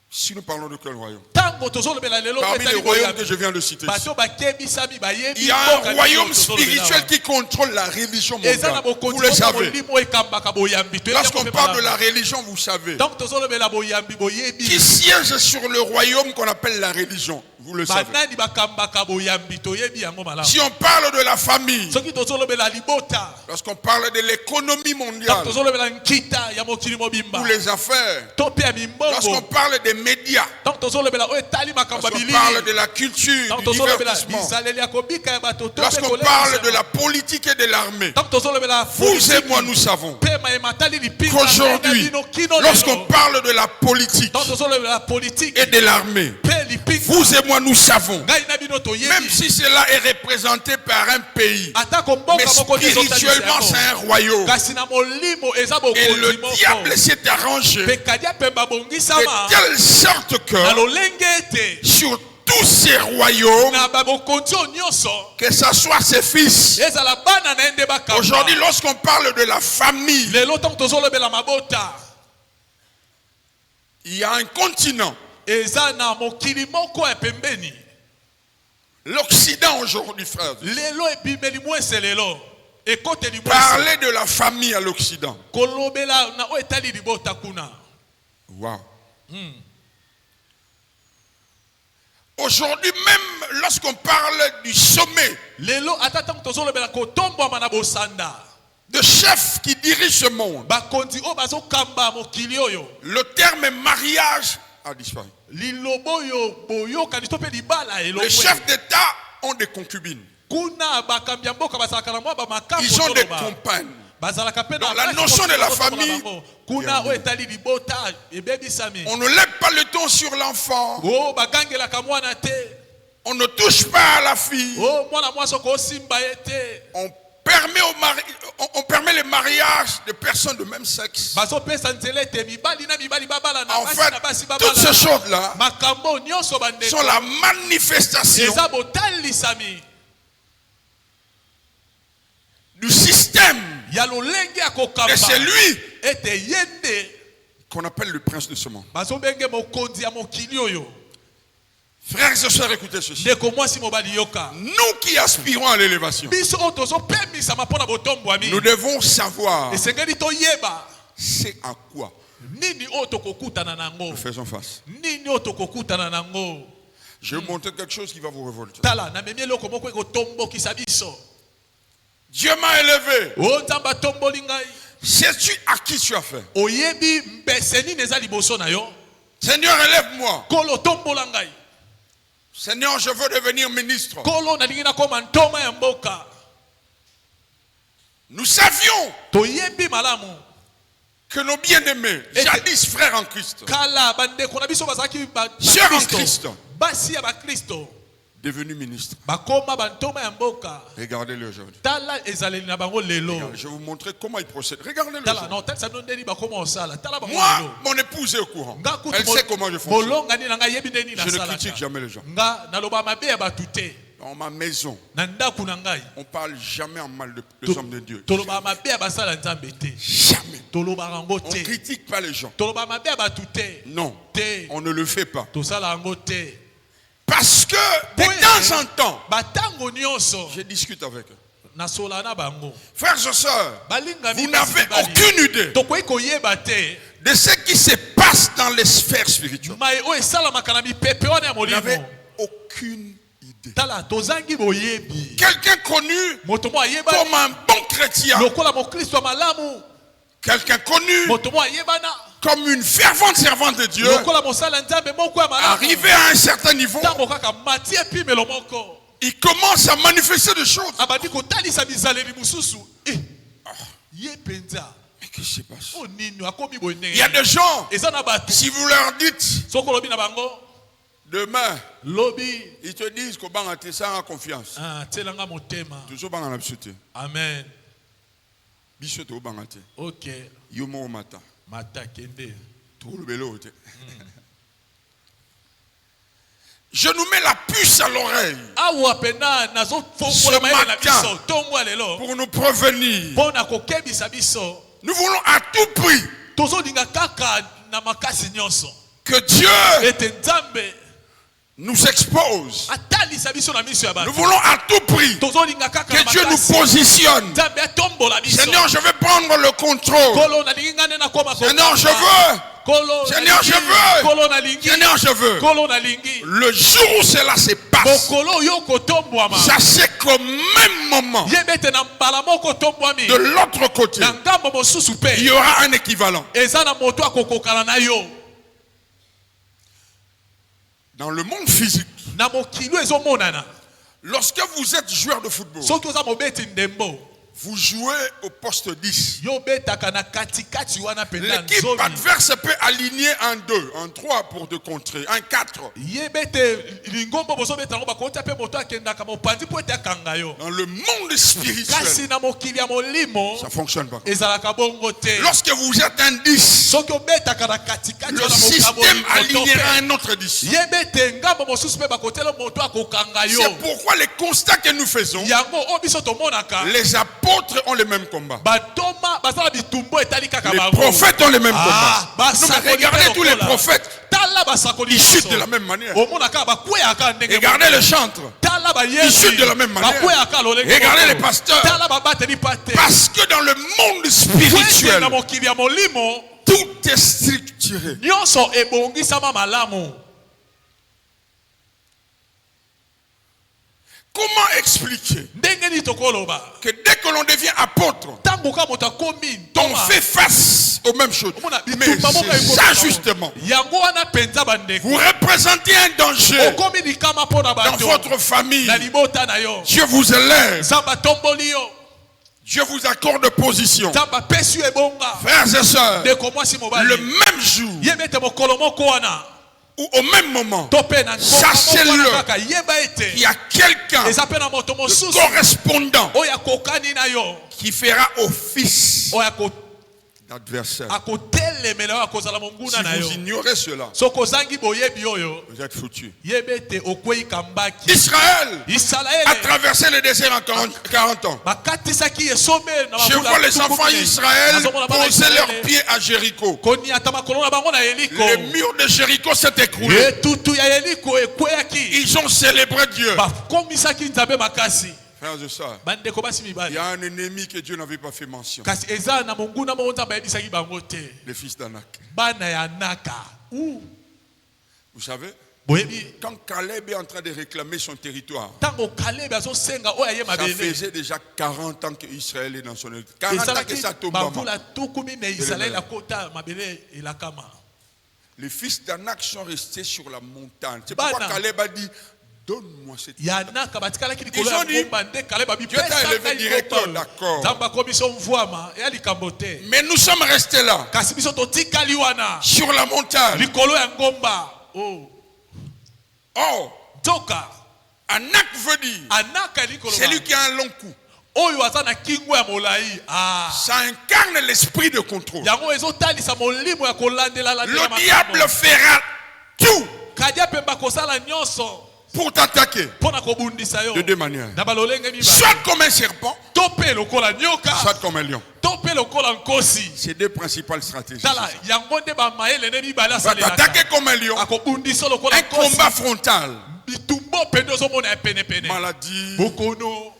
si nous parlons de quel royaume. Parmi les royaumes que je viens de citer ici, il y a un royaume spirituel qui contrôle la religion mondiale. Vous le savez. Lorsqu'on parle de la religion, vous savez. Qui siège sur le royaume qu'on appelle la religion. Vous le savez. Si on parle de la famille, lorsqu'on parle de l'économie mondiale, ou les affaires, lorsqu'on parle des médias, médias, tant tozolobela oyo etali makambo ya lorsqu'on bilili parle de la culture, tant du tozolobela divertissement, bizaleli ya kobika ya bato to mpe lorsqu'on kolela parle nsema. de la politique et de l'armée, tant tozolobela vous et moi, nous savons pema ematali lipinga qu'aujourd'hui, bino kino lorsqu'on lelo. parle de la politique tant tozolobela politique et de l'armée, mpe lipinga vous et moi, nous savons, ngai na bino toyebi même si cela est représenté par un pays, atako mboka mais moko nde ezotalisa spirituellement, yango. c'est un royaume. kasi na molimo eza Et bokonzi le moko diable s'est arrangé mpe kadi apemba de bongisama telle sorte na que lolenge ete sur tous ces royaumes, na babokonzi oyo nyonso que ce soit ses fils. ezala bana na ye nde bakamba. Aujourd'hui, lorsqu'on parle de la famille, lelo ntango tozolobela mabota il y a un continent. eza na mokili moko ya pembeni L'Occident aujourd'hui, frère. lelo ebimeli mwese lelo ekoteli mwese Parler de la famille à l'Occident. kolobela na oyo etali libota kuna. Wow. Aujourd'hui, même lorsqu'on parle du sommet lelo ata ntango tozolobela kotombwama na bosanda de chefs qui dirigent ce monde, bakonzi oyo bazokamba mokili oyo le terme mariage a disparu. liloba oyo boyokani to mpe libala Les elongwe chefs d'État ont des concubines. kuna bakambi ya mboka bazalaka na mwa bamakambo Ils ont des toloba. compagnes. bazalaka mpe Donc, na la basi notion de la mosusu bakotola famille, bango. kuna oyo etali libota ebebisami On ne lève pas le ton sur l'enfant. o bagangelaka mwana te On ne touche pas à la fille. o mwana mwasi oko osimba ye te On permet les mariages de personnes de même sexe. bazopesa nzela ete mibali na mibali babala na En basi fait, na basi toutes ces babala choses-là makambo oyo nyonso sont bandeko la manifestation eza botalisami du système ya lolenge ya et kokamba c'est lui ete ye nde qu'on appelle le prince de ce monde. bazobenge mokonzi ya mokili oyo. Frères et sœurs, écoutez ceci. ndeko mwasi mobali yoka Nous qui aspirons à l'élévation, biso oyo tozopemisama mpo na botombwami nous devons savoir esengeli toyeba c'est à quoi nini oyo tokokutana nango nous faisons face. nini oyo tokokutana nango. Je vais vous montrer quelque chose qui va vous révolter. tala namemi eloko moko ekotombokisa biso. Dieu m'a élevé. o nzambe atomboli ngai. Sais-tu à qui tu as fait? oyebi mbese nini eza liboso na yo. Seigneur, élève-moi. kolo tombola ngai. Seigneur, je veux devenir ministre. kolo nalingi nakoma ntoma ya mboka. Nous savions toyebi malamu que nos bien-aimés, jadis frères en Christ, kala bandeko na biso bazalaki sœurs en Christ, basi ya bakristo devenus ministres. bakoma bantoma ya mboka. Regardez-le aujourd'hui. tala ezaleli na bango lelo. Je vais vous montrer comment ils procèdent. Regardez-le. tala aujourd'hui. no talisa bino ndeni bakoma osala tala bango Moi, lelo. mon épouse est au courant. nga kutu Elle sait comment je fonctionne. molongani na ngai yebi ndeni Je ne nasalaka. critique jamais les gens. nga naloba mabe ya batu te. Dans ma maison, na ndako na ngai on parle jamais en mal des hommes de Dieu. toloba mabe ya basala nzambe te. Jamais. toloba yango On te. ne critique pas les gens. toloba mabe ya batu te. Non, te on ne le fait pas. tosala yango te. Parce que de temps en temps, batango nyonso je discute avec eux. nasola na bango. Frères et sœurs, balingami vous n'avez aucune idée tokoki koyeba te de ce qui se passe dans les sphères spirituelles. mai oyo esalamaka na mipepe wana ya Vous n'avez molimo. aucune idée. tala tozangi boyebi. Quelqu'un connu moto mo ayeba comme un bon chrétien, lokola mokristo ya malamu. quelqu'un connu moto mo ayebana comme une fervente servante de Dieu, lokola mosala nzambe moko ya malamu. arrivé à un certain niveau, ntango kaka mati epimelo moko il commence à manifester des choses. abandi kotalisa bizaleli mosusu. ye mpenza Mais qu'est-ce qui se passe? o nini akomi boye Il y a ndenge des gens, eza na bato si vous leur dites soki olobi na bango demain, lobi ils te disent que banga te sans confiance. tielanga motema. Toujours banga na biso te. amen. Biso to banga te. ok Yo mo matin. mata kende. To le belo te. Je nous mets la puce à l'oreille awa pena nazofongola Ce mayele na matin. biso tongo ya lelo pour nous prévenir. mpo na kokebisa biso. Nous voulons à tout prix tozolinga kaka na makasi nyonso que Dieu ete nzambe nous expose. atalisa biso na miso ya Nous bato. voulons à tout prix tozolinga kaka na que Dieu nous makasi. positionne. nzambe atombola biso. Seigneur, je vais prendre le contrôle. kolo nalingi nga nde nakoma Seigneur, je kokamba. veux. Kolo Seigneur, nalingi. je veux. kolo nalingi. Seigneur, je veux. kolo nalingi. Le jour où cela se passe, mokolo oyo kotombwama sachez qu'au même moment, yeba ete na mbala moko tombwami de l'autre côté, na ngambo mosusu il y mpe aura un équivalent. eza na moto akokokana na yo. Dans le monde physique, na mokili ezomonana lorsque vous êtes joueur de football, soki oza mobeti ndembo vous jouez au poste 10. yo betaka na katikati wana penda L'équipe nzomi adverse peut aligner en 2, en 3 pour te contrer, en 4. ye bete lingombo bozobeta ngo bakota pe moto akendaka mopanzi po ete akanga yo Dans le monde spirituel, kasi na mokili ya molimo ça fonctionne pas. ezalaka bongo te Lorsque vous êtes un 10, soki obetaka na katikati le wana système mokambo alignera un autre 10. ye bete ngambo mosusu mpe bakotela moto akokanga yo C'est pourquoi les constats que nous faisons, yango oyo biso tomonaka les apôtres ont les mêmes combats. batoma baza na bitumbu etali kaka Les bango prophètes ont les mêmes Ah, combats. Non, mais regardez tous les prophètes, tala basakoli ils chutent de la même manière. omonaka bakweyaka ndenge Regardez les chantres, tala ils chutent de la même manière. bakweyaka lolenge Regardez moko. les pasteurs. tala babateli pate Parce que dans le monde Kwete spirituel, na mokili ya molimo tout est structuré. nyonso ebongisama malamu. Comment expliquer Ndenge nini tokoloba que dès que l'on devient apôtre, ntango ka moto akomi on ntoma fait face aux mêmes choses? omona Mais bitumba moko c'est ekomi ça bango. justement. yango wana penza bandeko Vous représentez un danger okomi likama mpo na dans bato votre famille. na libota na yo Dieu vous élève. nzambe atomboli yo Dieu vous accorde position. nzambe apesi yo ebonga Frères et sœurs, ndeko mwasi le mobali même jour yeba ete mokolo moko wana ou au même moment, to mpe na Sachez-le. ngoma kaka yeba il ete y a quelqu'un eza mpe na moto de mosusu correspondant oyo akokani na yo qui fera office oyo d'adversaire. akotelemela oyo akozala Si monguna na yo vous ignorez cela, soki ozangi boyebi oyo vous êtes foutus. yeba ete okwei kambaki Israël a isalaele traversé le désert en 40 ans. bakatisaki esombe na Je vois les enfants d'Israël poser leurs pieds à Jéricho. koniata makolo na bango na yeliko Le mur de Jéricho s'est écroulé. etutu ya yeliko ekweyaki Ils ont célébré Dieu. bakomisaki nzambe makasi Frères et sœurs, bandeko basi il y mibali a un ennemi que Dieu n'avait pas fait mention. kasi eza na monguna moko nzambe ayebisaki bango te Les fils d'Anak. bana ya naka Vous savez, boyebi quand Caleb est en train de réclamer son territoire, ntango kalebi azosenga oyo aye ça mabele faisait déjà 40 ans que Israël est dans son territoire. 40 ans que ezalaki ça tombe. bavula tuku mine isalaeli akota mabele elakama Les fils d'Anak sont restés sur la montagne. C'est pourquoi Bana. Caleb a dit, donne-moi cette ya terre. naka batikalaki likolo Ils ont ya dit, ngomba nde kalebi Dieu t'a élevé directeur, d'accord. nzambe akomiso mvwama eya likambo te Mais nous sommes restés là, kasi biso totikali wana sur la montagne. likolo ya ngomba Oh, nzoka Anak veut dire, anaka likolo c'est lui qui a un long cou. oyo aza na kingo ya molai Ça incarne l'esprit de contrôle. yango ezotalisa molimo ya kolandela Le diable fera tout kadia mpe bakosala nyonso pour t'attaquer mpo na kobundisa yo de deux manières. na balolenge mibale Soit comme un serpent, to mpe lokola nyoka soit comme un lion. to mpe lokola nkosi C'est deux principales stratégies. tala yango nde bamayele nde mibale Va t'attaquer asalelaka comme un lion. akobundisa lokola Un nkosi combat frontal. bitumba mpe nde ozomona ya penepene Maladie, bokono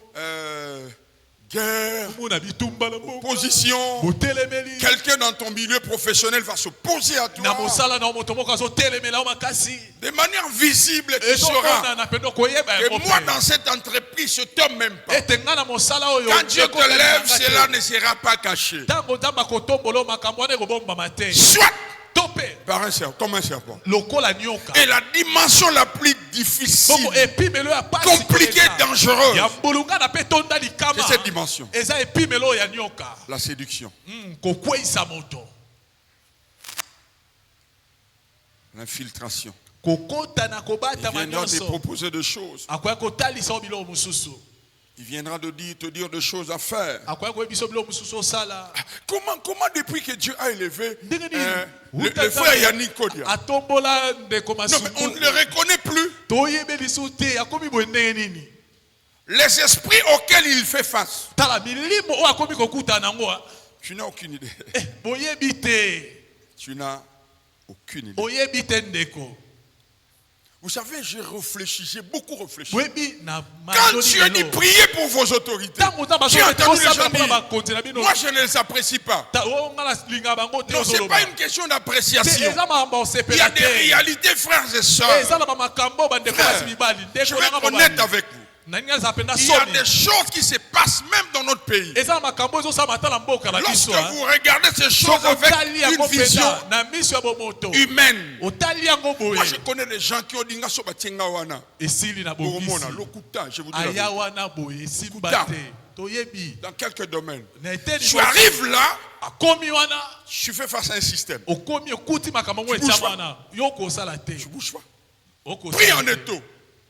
guerre, omona bitumba na moko opposition. botelemeli Quelqu'un dans ton milieu professionnel va s'opposer à na toi. mosala na moto moko azotelemela o makasi De manière visible, tu sauras ezomonana mpe ndo koyeba que yango moi mpe dans cette entreprise, je ne t'aime même pas. ete nga na mosala oyo Quand Dieu te ekotala lève, nanga te. cela ne sera pas caché. ntango nzambe akotombola makambo wana ekobombama te Soit to mpe par un serpent, comme un serpent. lokola nyoka Et la dimension la plus bongo difficile, epimelo ya pasi compliquée, koleka. dangereuse, ya mbulungana mpe tonda likama c'est cette dimension. eza epimelo ya nyoka La séduction, kokweyisa moto l'infiltration. kokota na Il kobatama viendra te nyonso proposer des choses. akoya kotalisa o biloko mosusu Il viendra te dire des choses à faire. akoya koyebisa biloko mosusu osala Comment depuis que Dieu a élevé ndenge nini le frère Yannick Kodia, atombola ndeko non, mais on ne masuku le reconnaît plus. toyebelisu te akomi boye ndenge nini Les esprits auxquels il fait face, tala milimo oyo akomi kokutana nango tu n'as aucune idée. boyebi te Tu n'as aucune idée. oyebi te ndeko Vous savez, j'ai beaucoup réfléchi. boyebi na Quand Dieu dit priez pour vos autorités, ntango nzambe j'ai entendu les gens azosala mpona dire, bakonzi na bino moi je ne les apprécie pas. nga nalinga bango te Non, ce n'est ozoloba pas une question te d'appréciation. eza makambo Il y osepela a des te réalités, frères et eza sœurs. na bamakambo bandeko Frère, basi mibali Je ndeko vais nanga être honnête mobali avec vous. nani azapenda Il y a soni des choses qui se passent même dans notre pays. eza makambo ezosala mata na mboka na Lorsque biso vous regardez ces choses avec une vision na miso ya bomoto humaine. otali yango boye Moi, je connais des gens qui ont dit so batienga wana. esili na Boromona, bongisi lokuta, je vous dis la aya vérité. wana boye esimba Kuta. te toyebi Dans quelques domaines. na eteni Tu arrives là, akomi wana tu fais face à un système. okomi okuti makambo ngo Tu bouges etia pas. wana yo kosala te Tu bouges pas. Okosala Pris en te. étau.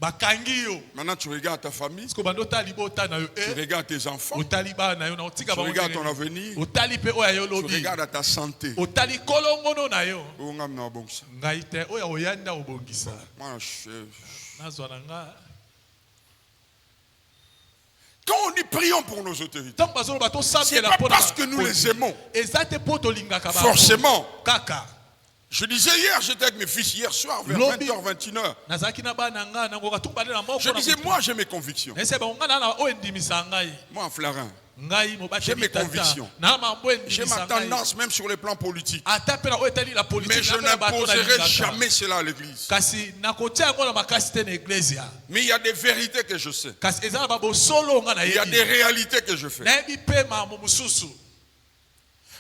bakangi yo Maintenant, tu regardes ta famille, siko bando otali bota na yo tu regardes tes enfants, otali bana na yo na otika tu bango regardes ton ndenge. avenir, otali mpe oyo yo tu lobi regardes à ta santé. otali kolongono na yo Ongam na bongsa. ngai te oyo oyanda obongisa Moi, nazwa na nga Quand on dit prions pour nos autorités, ntango bazoloba c'est tosambela pas mpo parce que nous les aimons. eza te mpo tolingaka bango. Forcément. kaka Je disais hier, j'étais avec mes fils hier soir vers Lobby. 20h, 21h. nazalaki na bana nga nangoka tubale na moko Je disais, moi j'ai mes convictions. ese bango nga na oyo endimisa ngai Moi en flarin, ngai J'ai mobateli mes tata convictions. na mambo j'ai ma endimisa ngai tendance même sur le plan politique. ata mpe na oyo etali la Mais politike je na mpe na bato n'imposerai nalingaka. jamais cela à l'église. kasi nakotia yango na makasi te na eglesia Mais il y a des vérités que je sais. kasi eza na babosolo nga Il y a des nayebi réalités que je fais. nayebi mpe mambo mosusu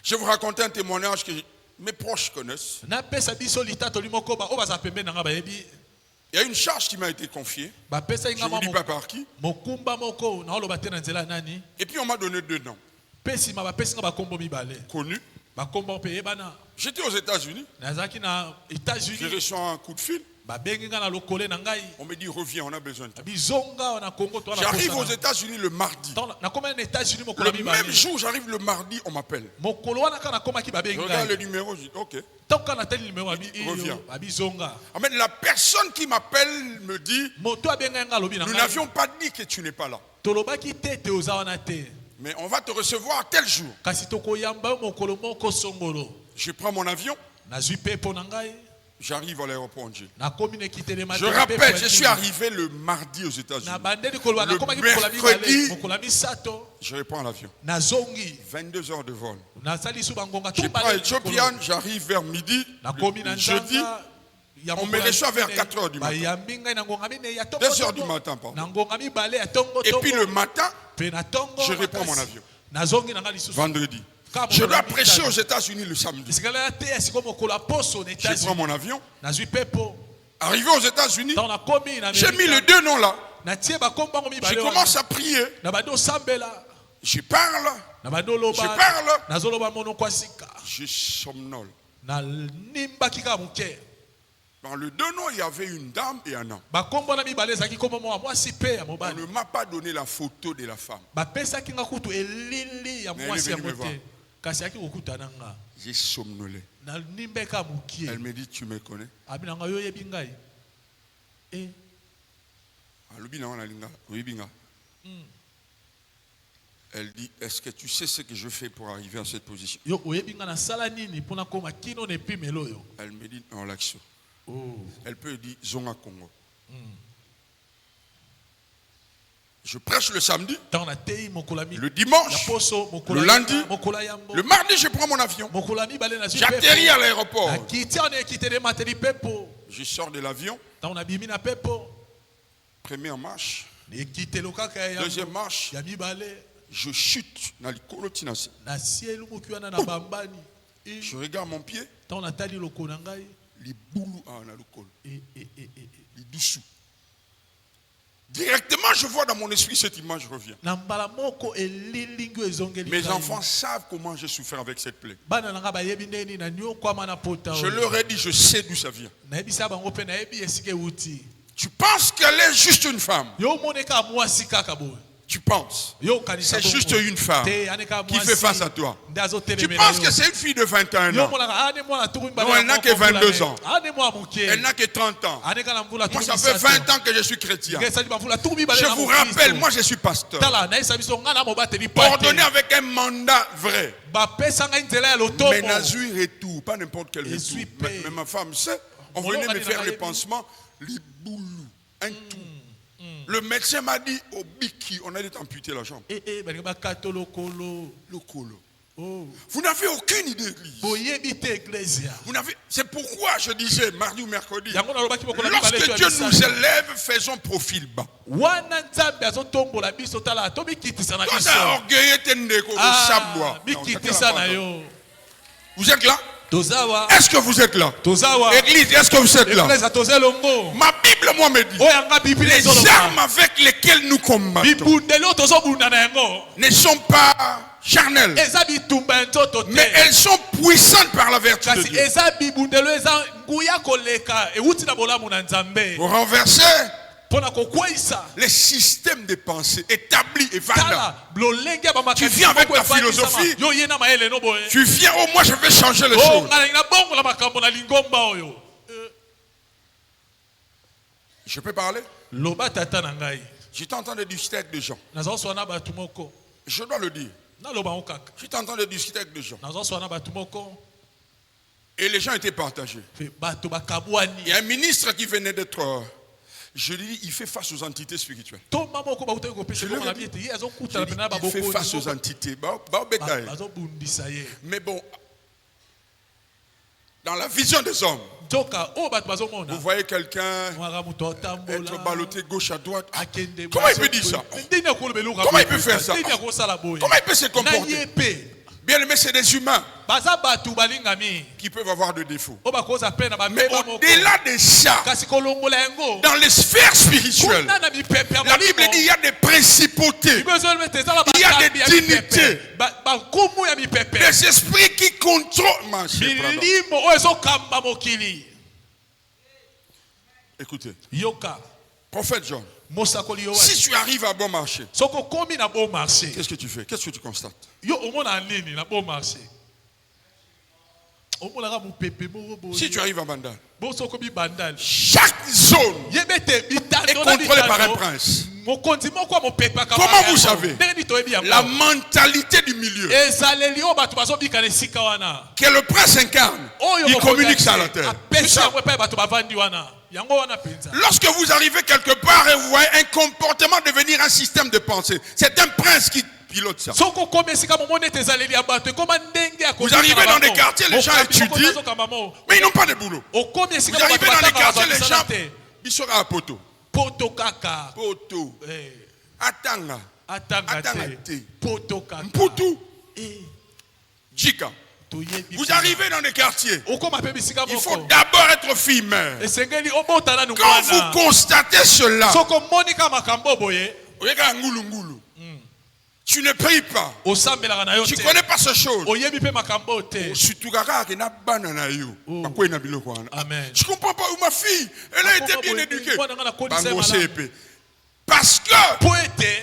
Je vais vous raconter un témoignage que mes proches connaissent. napesa biso litatoli moko oyo baza pembeni na nga bayebi Il y a une charge qui m'a été confiée. bapesaki Je nga ne vous mwa dis pas par qui. mokumba moko naoloba te na nzela ya nani Et puis on m'a donné 2 noms mpe nsima bapesi nga bakombo mibale connus. bakombo mpe yebana J'étais aux États-Unis. nazalaki na J'ai états-unis reçu un coup de fil. babengi nga na lokole na ngai On me dit reviens, on a besoin de toi. bizonga na congo J'arrive aux États-Unis le mardi. nakomi na états-unis mokolo Le ya même mibale jour, j'arrive le mardi, on m'appelle. mokolo wana kaka nakomaki Je babengi regarde le ngai numéro, je dis ok. ntango kaka natali nimero Reviens. abizonga Amen. La personne qui m'appelle me dit moto abengai nga alobi na nous ngai n'avions pas dit que tu n'es pas là. tolobaki te te oza wana te Mais on va te recevoir tel jour. kasi tokoyamba yo mokolo moko songolo Je prends mon avion, nazwi mpepo na ngai j'arrive à l'aéroport Angers. nakomi na ekitelema Je rappelle, je suis arrivé le mardi aux États-Unis. na bandeli koloba Le nakomaki mokolo ya mibale mercredi, mokolo ya misato je reprends l'avion. nazongi 22 heures de vol. nasali su bangonga Je prends Ethiopian, j'arrive vers midi. nakomi na Jeudi, nzanga ya on me mokolo ya reçoit vers minei, 4 heures du matin. bayambi ngai na ngonga minei ya 2 heures du tongo matin, pardon. na ngonga mibale ya Et puis le tongo matin, mpe na tongo je reprends makasi. mon avion. nazongi na ngai lisusu vendredi. Kama Je mokolo dois ya prêcher mitano. aux États-Unis le samedi. esikala ya te ya sikoyo mokolo ya poso na Je prends états-unis mon avion. nazwi mpepo Arrivé aux États-Unis, ntango nakomi na j'ai mis les Amerika, 2 noms là. natie bakombango Je mibale wana. commence à prier. na bandi osambela Je parle. na bandi Je oloba parle. nazoloba monoko ya sika Je somnole. nanimbaki kaka moke Dans le 2 noms, il y avait une dame et un homme. bakombo na mibale ezalaki kombo moko ya mwasi mpe ya On mobali ne m'a pas donné la photo de la femme. bapesaki nga kutu elili ya Mais mwasi elle est yango venue me te kasi yaki kokutana nga J'ai somnolé. nanimbeka mokie Elle me dit, tu me connais? abi na nga yo oyebi ngai Eh, Alobi na wana linga, oyebi nga. Elle dit, est-ce que tu sais ce que je fais pour arriver à cette position? yo oyebi nga nasala nini mpona koma kino na epimelo oyo Elle me dit, non, l'action. Oh. Elle peut dire, Zonga Congo. Je prêche le samedi, ntango natei mokolo ya le ya dimanche, poso mokolo le ya lundi, mokolo ya yambo le mardi, je prends mon avion. mokolo ya mibale nazwi J'atterris à l'aéroport. nakiti awa na ekitele mateli mpepo Je sors de l'avion, ntango nabimi na mpepo première marche, ekitelo kaka ya deuxième yambo marche, ya mibale je chute dans le colo tinasé. nasie elumuki wana na bambani Je regarde mon pied, ntango natali lokolo na ngai les boulous dans le col, eh. les dessous. Directement, je vois dans mon esprit cette image revient. na mbala moko elilingi oyo ezongeli Mes ngai. enfants savent comment j'ai souffert avec cette plaie. bana na ngai bayebi ndenge nini naniokwama na pota Je oyo leur ai dit, je sais d'où ça vient. nayebisa bango mpe nayebi esika euti Tu penses qu'elle est juste une femme. yo omoneka mwasi kaka boye Tu penses. yo okanisa C'est juste une femme te aneka qui fait face à toi. nde Tu azotelemela penses yo. que c'est une fille de 21 yo ans. omonaka ane mwana tuku Non, elle n'a que 22 ans. ane mwana moke Elle n'a que 30 ans. aneka na mvula Moi, tuku ça fait misato. 20 ans que je suis chrétien. ngesali bamvula tuku mibale Je na vous Mokristo. rappelle, moi, je suis pasteur. tala nayesa biso ngai na mobateli Ordonné pate avec un mandat vrai. bapesa ngai nzela ya Mais lotomo Nazui retour, pas n'importe quel Et retour. suis Mais, paix. mais ma femme sait, on Molo venait me Gadina faire les Gayebi. pansements, les boulous, un tout. Le médecin m'a dit, au biki, on allait amputer la jambe. balingi bakata lokolo Le colo. Vous n'avez aucune idée d'église. boyebi te ecclesia. C'est pourquoi je disais mardi ou mercredi, Yango nalobaki mokolo ya lorsque mibale Dieu to ya nous misala. élève, faisons profil bas. Wana nzambe azotombola biso tala tomikitisa na Toi, biso. ça orgueilleux tendeko, sabwa. Mikitisa na yo. Vous êtes là? Tozawa. Est-ce que vous êtes là? Tozawa. Église, est-ce que vous êtes là? Ecclesia tozelongo. Ma Bible, moi, me dit, Oyanga Bible les ezoloba. armes avec lesquelles nous combattons Bibundelo tozobunda na yango. ne sont pas charnelles, Eza bitumba ya nzoto te. mais elles sont puissantes par la vertu de Kasi Dieu. eza bibundelo eza nguya koleka ewuti na bolamu na nzambe. Pour renverser Pona kokwisa. les systèmes de pensée établis et valants. Tala lolenge ya Tu bamakasi viens avec moko ta efandisama. philosophie. Yo ye na mayele no boye. Tu viens, oh, moi je vais changer les Oh choses. ngala ina bongo la makambo na lingomba oyo. Je peux parler? Loba tata na ngai. J'étais en train de discuter avec des gens. Nazoswana batu moko. Je dois le dire. Na loba okaka. J'étais en train de discuter avec des gens. Nazoswana batu moko. Et les gens étaient partagés. Fe batu Il y bakabwani. a un ministre qui venait d'être... je lui dis, il fait face aux entités spirituelles. Toma moko bakutaki kopesa Je bongo na lui ai biete. Ye Je azokuta dis, na il fait baboko. face aux entités. Bazobundisa ye. Mais bon, dans la vision des hommes, Nzoka o batu bazomona. vous voyez quelqu'un Mwaka mutu atambola. être ballotté gauche à droite. Akende. Comment il peut dire ça? Comment il peut faire ça? Comment il peut se comporter? Bien aimé, c'est des humains Baza batu balingami. qui peuvent avoir des défauts. O bakoza pena ba Mais au-delà de ça, kasi kolongola yango. dans les sphères spirituelles, Kuna na mipepe ya la Bible dit il y a des principautés, Il y a des dignités. Bakumu ya mipepe. des esprits qui contrôlent. Ma chère, pardon. Milimo oyo ezokamba mokili. Écoutez, Yoka. prophète John, Mosakoli yo. si tu arrives à bon marché, Soko komi na bon marché. qu'est-ce que tu fais? Qu'est-ce que tu constates? Yo omona nini na bon marché. Omona mu pepe mo bo. Si tu arrives à Bandal, Bo soko bi bandal. chaque zone Yebete bitando est contrôlée par un prince. Mokonzi moko mo pepe ka. Comment vous savez? La La mentalité du milieu ezaleli o batu bazobika na esika wana. que le prince incarne, Oyo il communique ça à la terre. C'est ça. Apesa pa batu bavandi wana. Yango wana penza. Lorsque vous arrivez quelque part et vous voyez un comportement devenir un système de pensée, c'est un prince qui pilote ça. Soko komesika momone tezaleli ya batu koma ndenge ya Vous arrivez dans des quartiers, les gens étudient, mais ils n'ont pas de boulot. Vous arrivez dans les quartiers, les gens, ils seront à Poto. Poto kaka. Poto, Eh, Atanga, atanga Atanga te. te. Poto kaka. Mputu, Eh, Djika. toyebi Vous kuna. arrivez dans des quartiers, Okoma pe bisika il faut moko. d'abord être fille mère. Esengeli obotana Quand vous nukwana. constatez cela, Soko monika makambo boye. regarde Ngoulou Ngoulou. Tu ne pries pas. Osambelaka na yo Tu te. connais pas ces choses. Oyebi pe makambo te. Surtout kaka na bana na yo. Bakwe na biloko wana. Amen. Je comprends pas où ma fille, elle a été bien éduquée. Bango CP. Parce que Po ete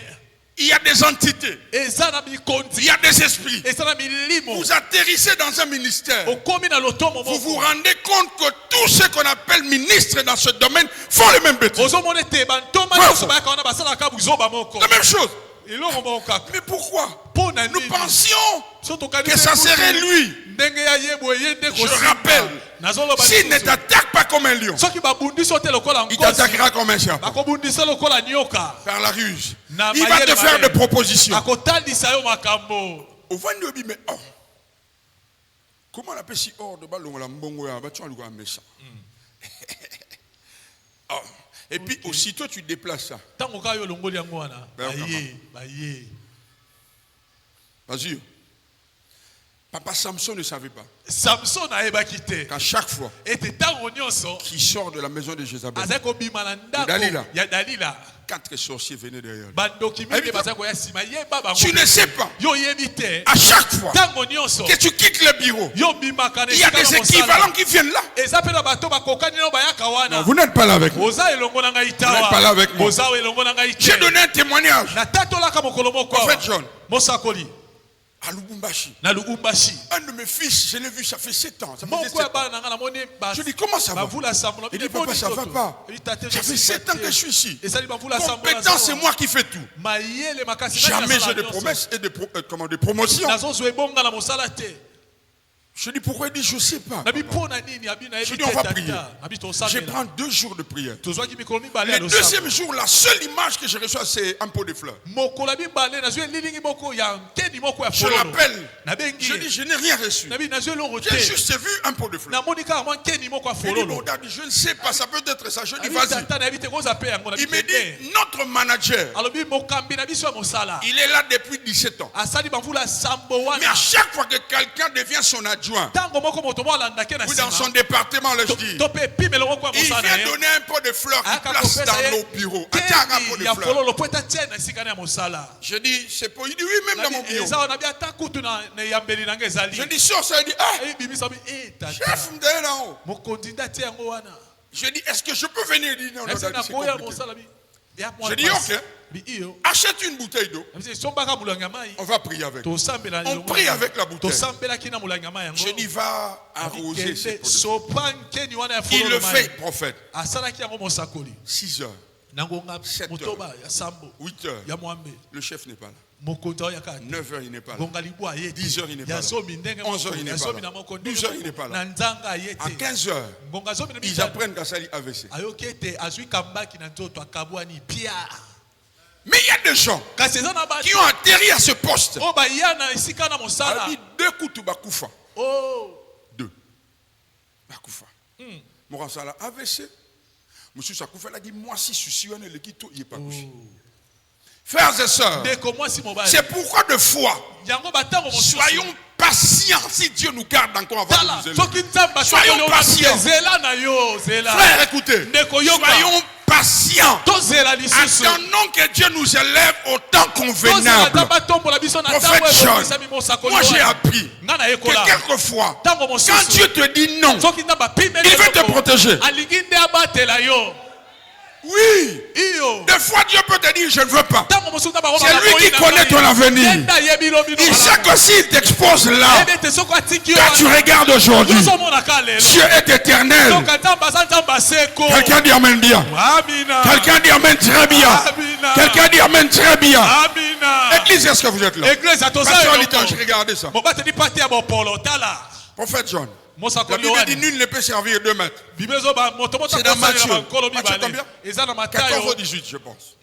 il y a des entités, eza na il mikonzi. y a des esprits. Eza na milimo. Vous atterrissez dans un ministère. Okomi na lotomo Vous vous moko. rendez compte que tous ceux qu'on appelle ministres dans ce domaine font les mêmes bêtises. Ozomona ete bantoma Ouais, nyonso ça. bayaka wana basalaka buzoba moko. La même chose. Eloko moko kaka. Mais pourquoi? Po na Nous nini? pensions So que tokanisi ça kutu. serait lui. Ndenge ya yebo ye nde Je kosimba. rappelle, Nazoloba s'il ne lisusu. t'attaque pas comme un lion, Soki babundisi te lokola il nkosi. t'attaquera comme un serpent. Bakobundisa lokola nyoka. Par la ruse. Na Il va te mayele faire mabe. des propositions. Akotalisa yo makambo. Au vendu, mais oh. Comment on appelle si hors de ballon la mbongo ya battu en méchant. Oh. Et puis aussitôt tu déplaces ça. Tango ka yo longoli yango wana. Ben, Baye, baye. Vas-y. Papa Samson ne savait pas Samson ayebaki te. qu'à chaque fois Ete tango nyonso qu'il sort de la maison de Jézabel, azali kobima na ndako Dalila. ya Dalila. 4 sorciers venaient derrière lui. Bandoki mingi bazali koya nsima yeba bango. Tu ne sais pas, Yo yebi te. à chaque fois Tango nyonso. que tu quittes le bureau, Yo bimaka na il y a esika des na mosala. équivalents qui viennent là. Eza pe na bato bakokani no bayaka wana. Non, vous n'êtes pas là avec moi. Oza elongo na ngai Vous n'êtes pas là tawa. avec moi. Oza elongo na ngai J'ai te. donné un témoignage Na tatolaka mokolo moko. Prophète John. Mosakoli. à Lubumbashi. Na Lubumbashi. Un de mes fils, je l'ai vu, ça fait 7 ans. Ça faisait Moko 7 ya ans. bana na nga na moni ba. Je dis, comment ça va? Bavula sambola. Il dit, papa, ça va pas. Ça fait 7 ans que je suis ici. Ezali bavula sambola. Compétence, c'est moi qui fais tout. Mayele makasi. Jamais j'ai de promesses et de promotions. Nazozwe bonga na mosala te. Je dis pourquoi? Il dit je ne sais pas. nabi pona nini abi na Je dis on va prier. nabi to Je sambela prends 2 jours de prière. tozwaki mikolo mibale Le ya losambo. deuxième jour, la seule image que je reçois, c'est un pot de fleurs. mokolo mibale nazwi lilingi moko ya nkeni moko ya Je fololo l'appelle. nabengi Je dis je n'ai rien reçu. nabi nazwi eloko J'ai te juste vu un pot de fleurs. namoni kaka mwa nkeni moko ya Il dit, fololo bon, Daddy, je ne sais pas, ça peut être ça. Je dis, Abi vas-y. tata nayebi te koza pe yango nabi Il me kende. dit, notre manager, alobi mokambi na biso ya mosala il est là depuis 17 ans. asali bamvula sambo Mais wana à chaque fois que quelqu'un devient son adjoint, ntango moko moto mo alandake na ou dans son nsima département, je dis, to mpe epimelo moko ya il mosala vient na ye donner un pot de fleurs qu'il place dans nos bureaux. Attends, un pot de ya fleurs. fololo po eta tie na esika na ya mosala Je dis, c'est pour. Il dit, oui, même dans mon bureau. eza wana bi ata kutu na eyambeli na nga ezali Je dis, sors ça. Il dit, ah, ebimisa bi tata chef, m'donne là-haut. mokonzi nde atie yango wana Je dis, est-ce que je peux venir? Il dit, non, non, esi Daddy, c'est nakoya compliqué. mosala bi ya Je dis, ok. bi iyo Achète une bouteille d'eau. sombaka molangi ya mai On va prier avec. tosambela On prie avec la bouteille. tosambelaki na molangi ya mai yango Je dis, va arroser ces Kende, pots de fleurs. sopa nkeni wana ya Il fololo le fait, mai prophète. asalaki yango mosakoli 6 heures, nangonga 7 motoba ya sambo 8 heures. ya mwambe Le chef n'est pas là. mokonzi oyaka 9 heures, il n'est pas là. ngonga libwa aye te 10 heures, il n'est pas ya là. zomi ndenge 11 heures, moko il n'est ya pas zomi là. na moko 12 heures, il n'est pas là. na nzanga aye À te 15 heures, ngonga zomi na ils mitano apprennent qu'à ça AVC. ayoki ete azwi kambaki na nzoto akabwani pia Mais il y a des gens kasi eza na qui bato ont atterri à ce poste. oyo baya na esika na mosala Il dit 2 coups de Bakoufa. o 2. Bakoufa. Mon sala AVC. Monsieur Sakoufa a dit, moi si je suis un éléquito, il n'est pas couché. Frères et sœurs, ndeko mwasi mobali c'est pourquoi de foi, yango batango mosusu soyons patients si Dieu nous garde encore avant tala de nous élever. soki nzambe Soyons atongoli patients. zela na yo zela Frère, écoutez, ndeko yoka soyons patients. tozela lisusu Attendons que Dieu nous élève au temps tozela convenable. ta batombola biso na Prophète ntango John, ebongisami mosakoli moi j'ai wana appris nga na que yekola quelquefois, ntango quand mosusu Dieu te dit non, soki nzambe apimeli il veut te eloko, protéger. alingi nde abatela yo Oui, iyo des fois Dieu peut te dire je ne veux pas. ntango mosusu nzambe C'est lui qui connaît ton avenir. nde ayebi lobino Il sait que s'il t'expose là, ebi ete soki atiki yo toi tu regardes aujourd'hui, ozomonaka lelo Dieu est éternel. soka nzambe aza nzambe aseko Quelqu'un dit amen bien. amina Quelqu'un dit amen très bien. amina Quelqu'un dit amen très bien. amina Église, est-ce que vous êtes là? église atoza Pasteur Litange, regardez ça. mobateli pate ya bopolo tala Prophète John. La mosakoli Bible dit wani nul ne peut servir 2 maîtres. bible ezoba moto moto C'est dans akosalela Matthieu. bankolo Matthieu mibale combien? eza na 14 au matayo 18, je pense.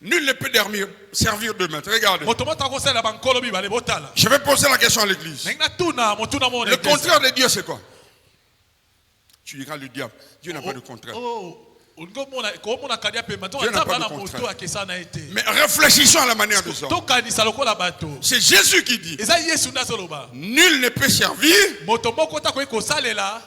Nul ne peut servir 2 maîtres. Regardez. moto moto akosalela bankolo mibale botala Je vais poser la question à l'église. ndenge natuna motuna mo Le contraire de Dieu, c'est quoi? Tu diras le diable. Dieu n'a pas de contraire. komona kadi ya pema Dieu n'a pas nzambe de ana contraire. moto akesa na ye te Mais réfléchissons à la manière de ça. tokanisa lokola bato C'est Jésus qui dit eza yesu nde azoloba nul ne peut servir. moto moko takoki kosalela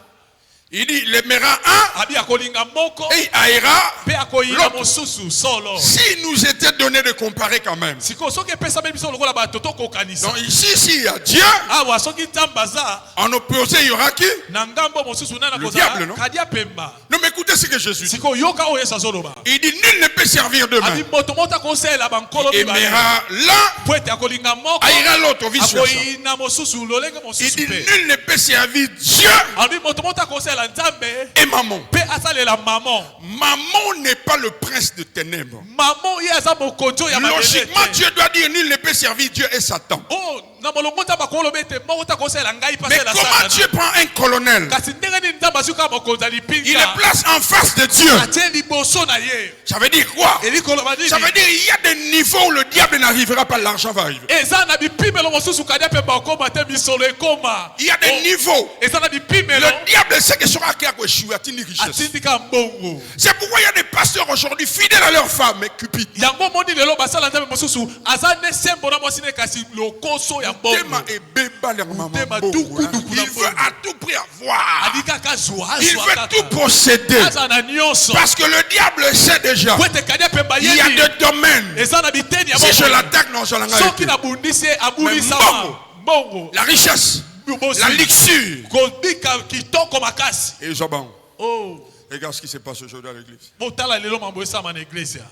Il dit il aimera un abi akolinga moko et il haïra. mpe akoyina l'autre. mosusu solo S'il nous était donné de comparer quand même. sikoyo soki epesami biso lokola bato tokokanisa Donc ici, s'il y a Dieu, awa soki nzambe aza en opposé, il y aura qui? na ngambo mosusu nani Le diable, akozala non? kadi ya pemba Non, mais écoutez ce que Jésus dit. sikoyo yoka oyo yesu azoloba Il dit nul ne peut servir deux abi mains. moto moto akosalela bankolo Il mibale aimera l'un, po ete akolinga moko haïra l'autre, vice versa. akoyina mosusu lolenge Il mosusu dit mpe nul ne peut servir Dieu abi moto moto akosalela nzambe et maman. mpe asalela mamon Maman n'est pas le prince de ténèbres. mamon ye aza mokonzi oyo ya mabele Logiquement, te. Dieu doit dire nul ne peut servir Dieu et Satan. Oh, na molongo nzambe akoloba ete moko te akosalela ngai mpe Mais asalela comment satana Dieu prend un colonel, kasi ndenge nini nzambe azwi kaka mokonzi ya il lipinga le place en face de Dieu? atie liboso na ye Ça veut dire quoi? eli koloba nini Ça veut dire il y a des niveaux où le diable n'arrivera pas, l'argent va arriver. eza na bipimelo mosusu kadi mpe bakoma te misolo ekoma Il y a des niveaux. eza na bipimelo Le diable sait que sera qui a échoué, atteint une richesse. atindika mbongo C'est pourquoi il y a des pasteurs aujourd'hui fidèles à leur femme, mais cupides. yango moni lelo basala nzambe mosusu aza ne sembo na mwasi ne kasi lokoso ya mbongo Tema et beba leur maman Tema bongo, duku, là. duku, Il na veut bongo. à tout prix avoir. ali kaka zwa Il zwa veut kaka tout posséder. aza na nyonso Parce que le diable sait déjà. po ete kadi mpe Il y a bayebi des domaines. eza na biteni ya Si je bongo l'attaque, non, je l'engage. soki nabundisi ye abulisama mbongo. mbongo La richesse, bosi, la luxure. kobika kitoko makasi Et ils ont oh regarde ce qui se passe aujourd'hui à l'église. botala lelo mambo esama na eglise ya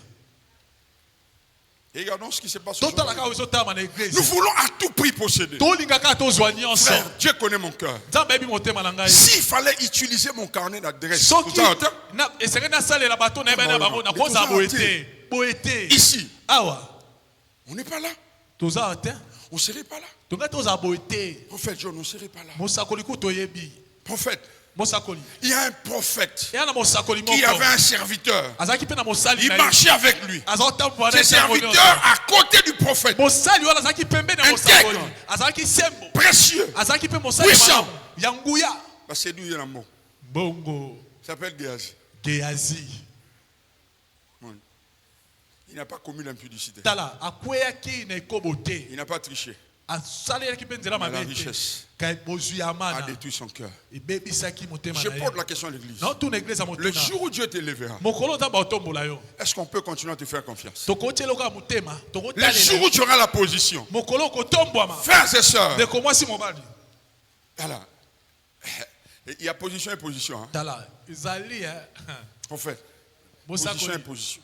Regardons ce qui se passe totala aujourd'hui. kaka ezotama na eglise Nous voulons à tout prix posséder. tolingaka tozwa nyonso Frère, Dieu connaît mon cœur. nzambe ayebi motema na ngai S'il fallait utiliser mon carnet d'adresse, soki tout ça, attends. esengeli nasalela bato na yeba na bango nakozala boye te boye te Ici, awa on n'est pas là. toza te On ne serait pas là. tonga toza boite Prophète John, on ne serait pas là. mosakoli ku toyebi Prophète, mosakoli il y a un prophète eya na mosakoli qui avait un serviteur. azalaki mpe na mosali Il na ye marchait avec lui. azaotambola Ce serviteur à côté du prophète. mosali wana azalaki pembeni ya mosakoli azalaki sembo Précieux. azalaki mpe mosali Puissant. malamu ya nguya Bah, c'est d'où il y a un mot. bongo Il s'appelle Géasi. geazi Bon. Il n'a pas commis l'impudicité. tala akweyaki na ekobo te Il n'a pas triché. asalelaki mpe nzela Mais la mabe te richesse kai bozwi ya a mana détruit son cœur. ebebisaki motema Je na pose ye la question à l'église. na otuna eglise ya Le motuna jour où Dieu t'élèvera, mokolo nzambe aotombola yo est-ce qu'on peut continuer à te faire confiance? tokotiela oka motema Le jour où tokotalela tu auras la position, mokolo okotombwama frères et sœurs, ndeko mwasi mobali voilà. Il y a position et position. Hein. tala ezali Prophète, position et mosakoli position.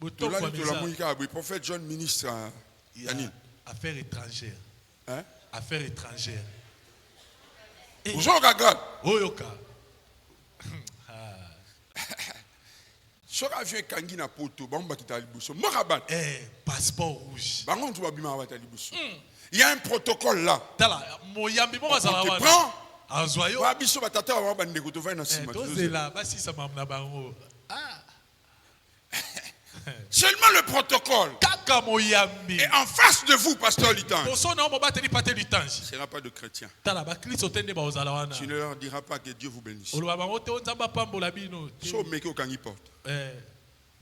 botokwama eza Prophète John, ministre à ya Yannin. affaire étrangère Hein? affaire étrangère Vous avez regardé. oyoka Soka avion kangi na poto, bamba kita libuso. Morabat. passeport rouge Bangon tu vas bima abata libuso. Il y a un protocole là. tala moyambi mo bazala On te wana prend. azwa yo Wa biso batata wa bande ko to va na sima. tozela basisa na bango Seulement le protocole. kaka moyambi Et en face de vous, pasteur Litan, poso na mobateli pate litangi ce ne sera pas de chrétiens. tala bakristo te nde baozala wana Tu ne leur diras pas que Dieu vous bénisse. oloba bango te nzambe apambola bino te. So meke okangi porte.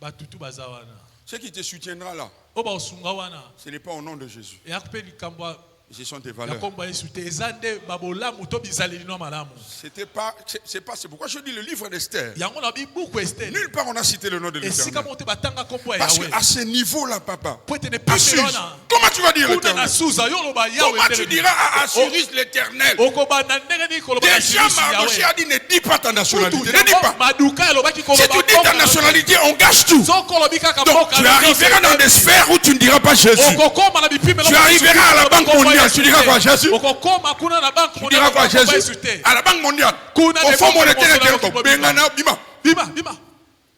batutu baza wana Ce qui te soutiendra là, oyo baosunga wana ce n'est pas au nom de Jésus. eyaki mpe likambo Ce sont tes ya valeurs. nkombo ya yesu te eza nde babolamu to bizaleli no malamu C'est pourquoi je dis le livre d'Esther. yango na bibuku ester Nulle part on a cité le nom de esika l'Éternel. moko te batanga nkombo ya Parce yawe qu'à ce niveau-là, papa, po ete ne Assur, pimeli wana comment tu vas dire kuna l'Éternel? na suza yo oloba yawe Comment tu diras à Assuris l'Éternel? okobanda ndenge nini koloba na Déjà, Assurus Mardoché yawe a dit ne dis pas ta nationalité. Kutu, Ne dis yango pas. maduka elobaki Si koloba tu dis ta nationalité, on gâche tout. soko olobi kaka Donc mboka tu arriveras dans des sphères où tu ne diras pas Jésus. okokoma na bipimelo Tu arriveras à la Banque mondiale, tu diras quoi, Jésus? okokoma kuna na banque Tu diras quoi, Jésus? À la Banque mondiale. Kuna Au des Fonds banques monétaire mondiales intérieur. qui Bengana, bima. bima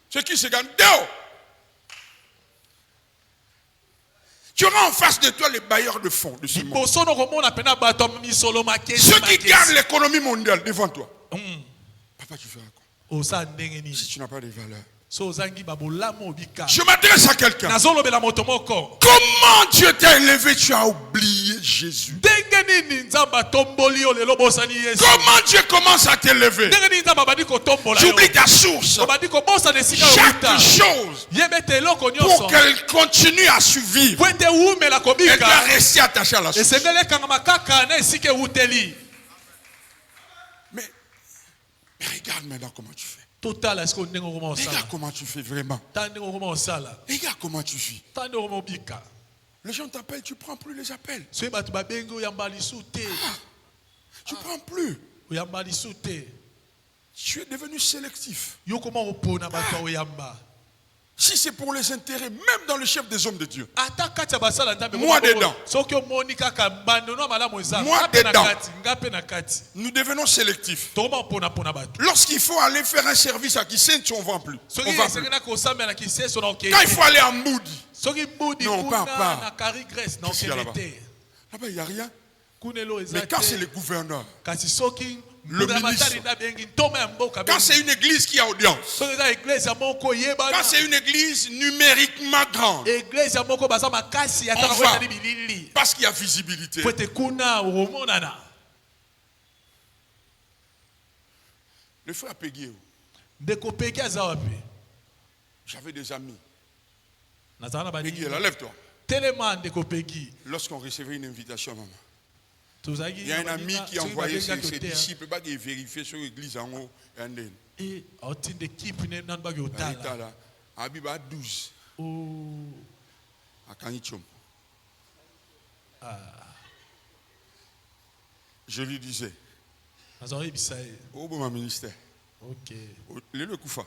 Ce qui se gagne. Dehors. Tu auras en face de toi les bailleurs de fonds de ce monde. liboso nokomona pena bato ya misolo makesi Ceux qui makesi. gardent l'économie mondiale devant toi. Papa, tu feras quoi? oza ndenge nini Si tu n'as pas de valeur. so ozangi babolamu obika Je m'adresse à quelqu'un. nazolobela moto moko Comment Dieu t'a élevé, tu as oublié Jésus. ndenge nini nzambe atomboli yo lelo bosani yesu Comment Dieu commence à t'élever? ndenge nini nzambe abandi kotombola yo J'oublie ta source. obandi kobosana esika Chaque outa chose, yeba ete eloko pour nyonso qu'elle continue à survivre, po ete umela elle doit kobika rester attachée à la source. esengeli ekangama kaka na esika ewuteli Mais regarde maintenant comment tu fais. totala esika ndenge okoma osala Regarde comment tu fais vraiment. ta ndenge okoma osala Regarde comment tu vis. ta ndenge okoma obika Les gens t'appellent, tu ne prends plus les appels. soki bato babengi oyamba lisu te Tu ne prends plus. oyamba lisu te Tu es devenu sélectif. yo koma kopona bato ya oyamba Si c'est pour les intérêts, même dans le chef des hommes de Dieu. ata kati ya basala nzambe Moi dedans. soki omoni kaka mbandeno ya malamu eza Moi nga mpe na dedans. kati nga mpe na kati Nous devenons sélectifs. tokoma koponapona bato Lorsqu'il faut aller faire un service à Kisentu, on ne vend plus. soki On vend plus. esengeli kosambela na kiseso na okende Quand il faut aller en Moudi, soki mbudi Non, kuna pas. na kari grèce na Qu'est-ce qu'il y a okende te là-bas, il n'y a rien. kuna elo eza Mais quand c'est te le gouverneur, kasi soki Le mbunda ministre. matari nabengi ntoma ya mboka quand c'est une église qui a audience, soki eza eglise ya moko quand yebana c'est une église numériquement grande, eglise ya moko baza makasi ata On va. bakoetali bilili parce qu'il y a visibilité. po ete kuna okomonana Le frère Péguier, ndeko peki aza wapi j'avais des amis. nazala na Péguier, baninga là, lève-toi. telema ndeko peki Lorsqu'on recevait une invitation, maman, tozalaki il y a un ami qui soki envoyait ses babengaki oteya, disciples bah, qui vérifier sur l'église en haut. e aotinde ekipe nani baki otala Abiba 12 à Kanichom. Je lui disais, nazala oyebisa ye oh bon, ma ministère, ok le Koufa.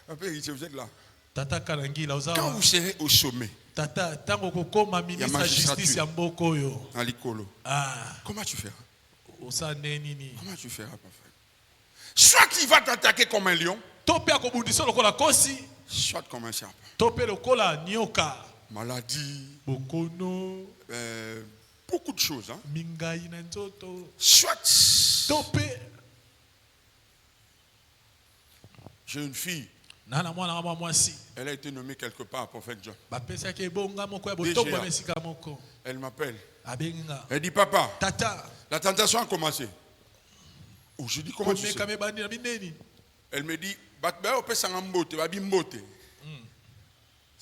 Un peu héritier, vous êtes là. tata kalangila oza Quand wa vous serez au sommet, tata ntango kokoma ministre ya magistrature. justice ya mboka oyo à l'Icolo, ah comment tu feras? osala ndenge nini Comment tu feras, papa? Soit il va t'attaquer comme un lion, to mpe akobundisa lokola kosi soit comme un serpent. to pe lokola nyoka Maladie, bokono beaucoup de choses. Hein. mingai na nzoto Soit. to pe J'ai une fille, nana mwana wa mwasi elle a été nommée quelque part prophète John. bapesaki ebonga moko ya DGA. botombo ya esika moko Elle m'appelle. abengi nga Elle dit, papa, tata la tentation a commencé. Oh, je dis, comment tu sais? komeka mebandi na bineni Elle me dit, on peut s'en mbote, babi mbote.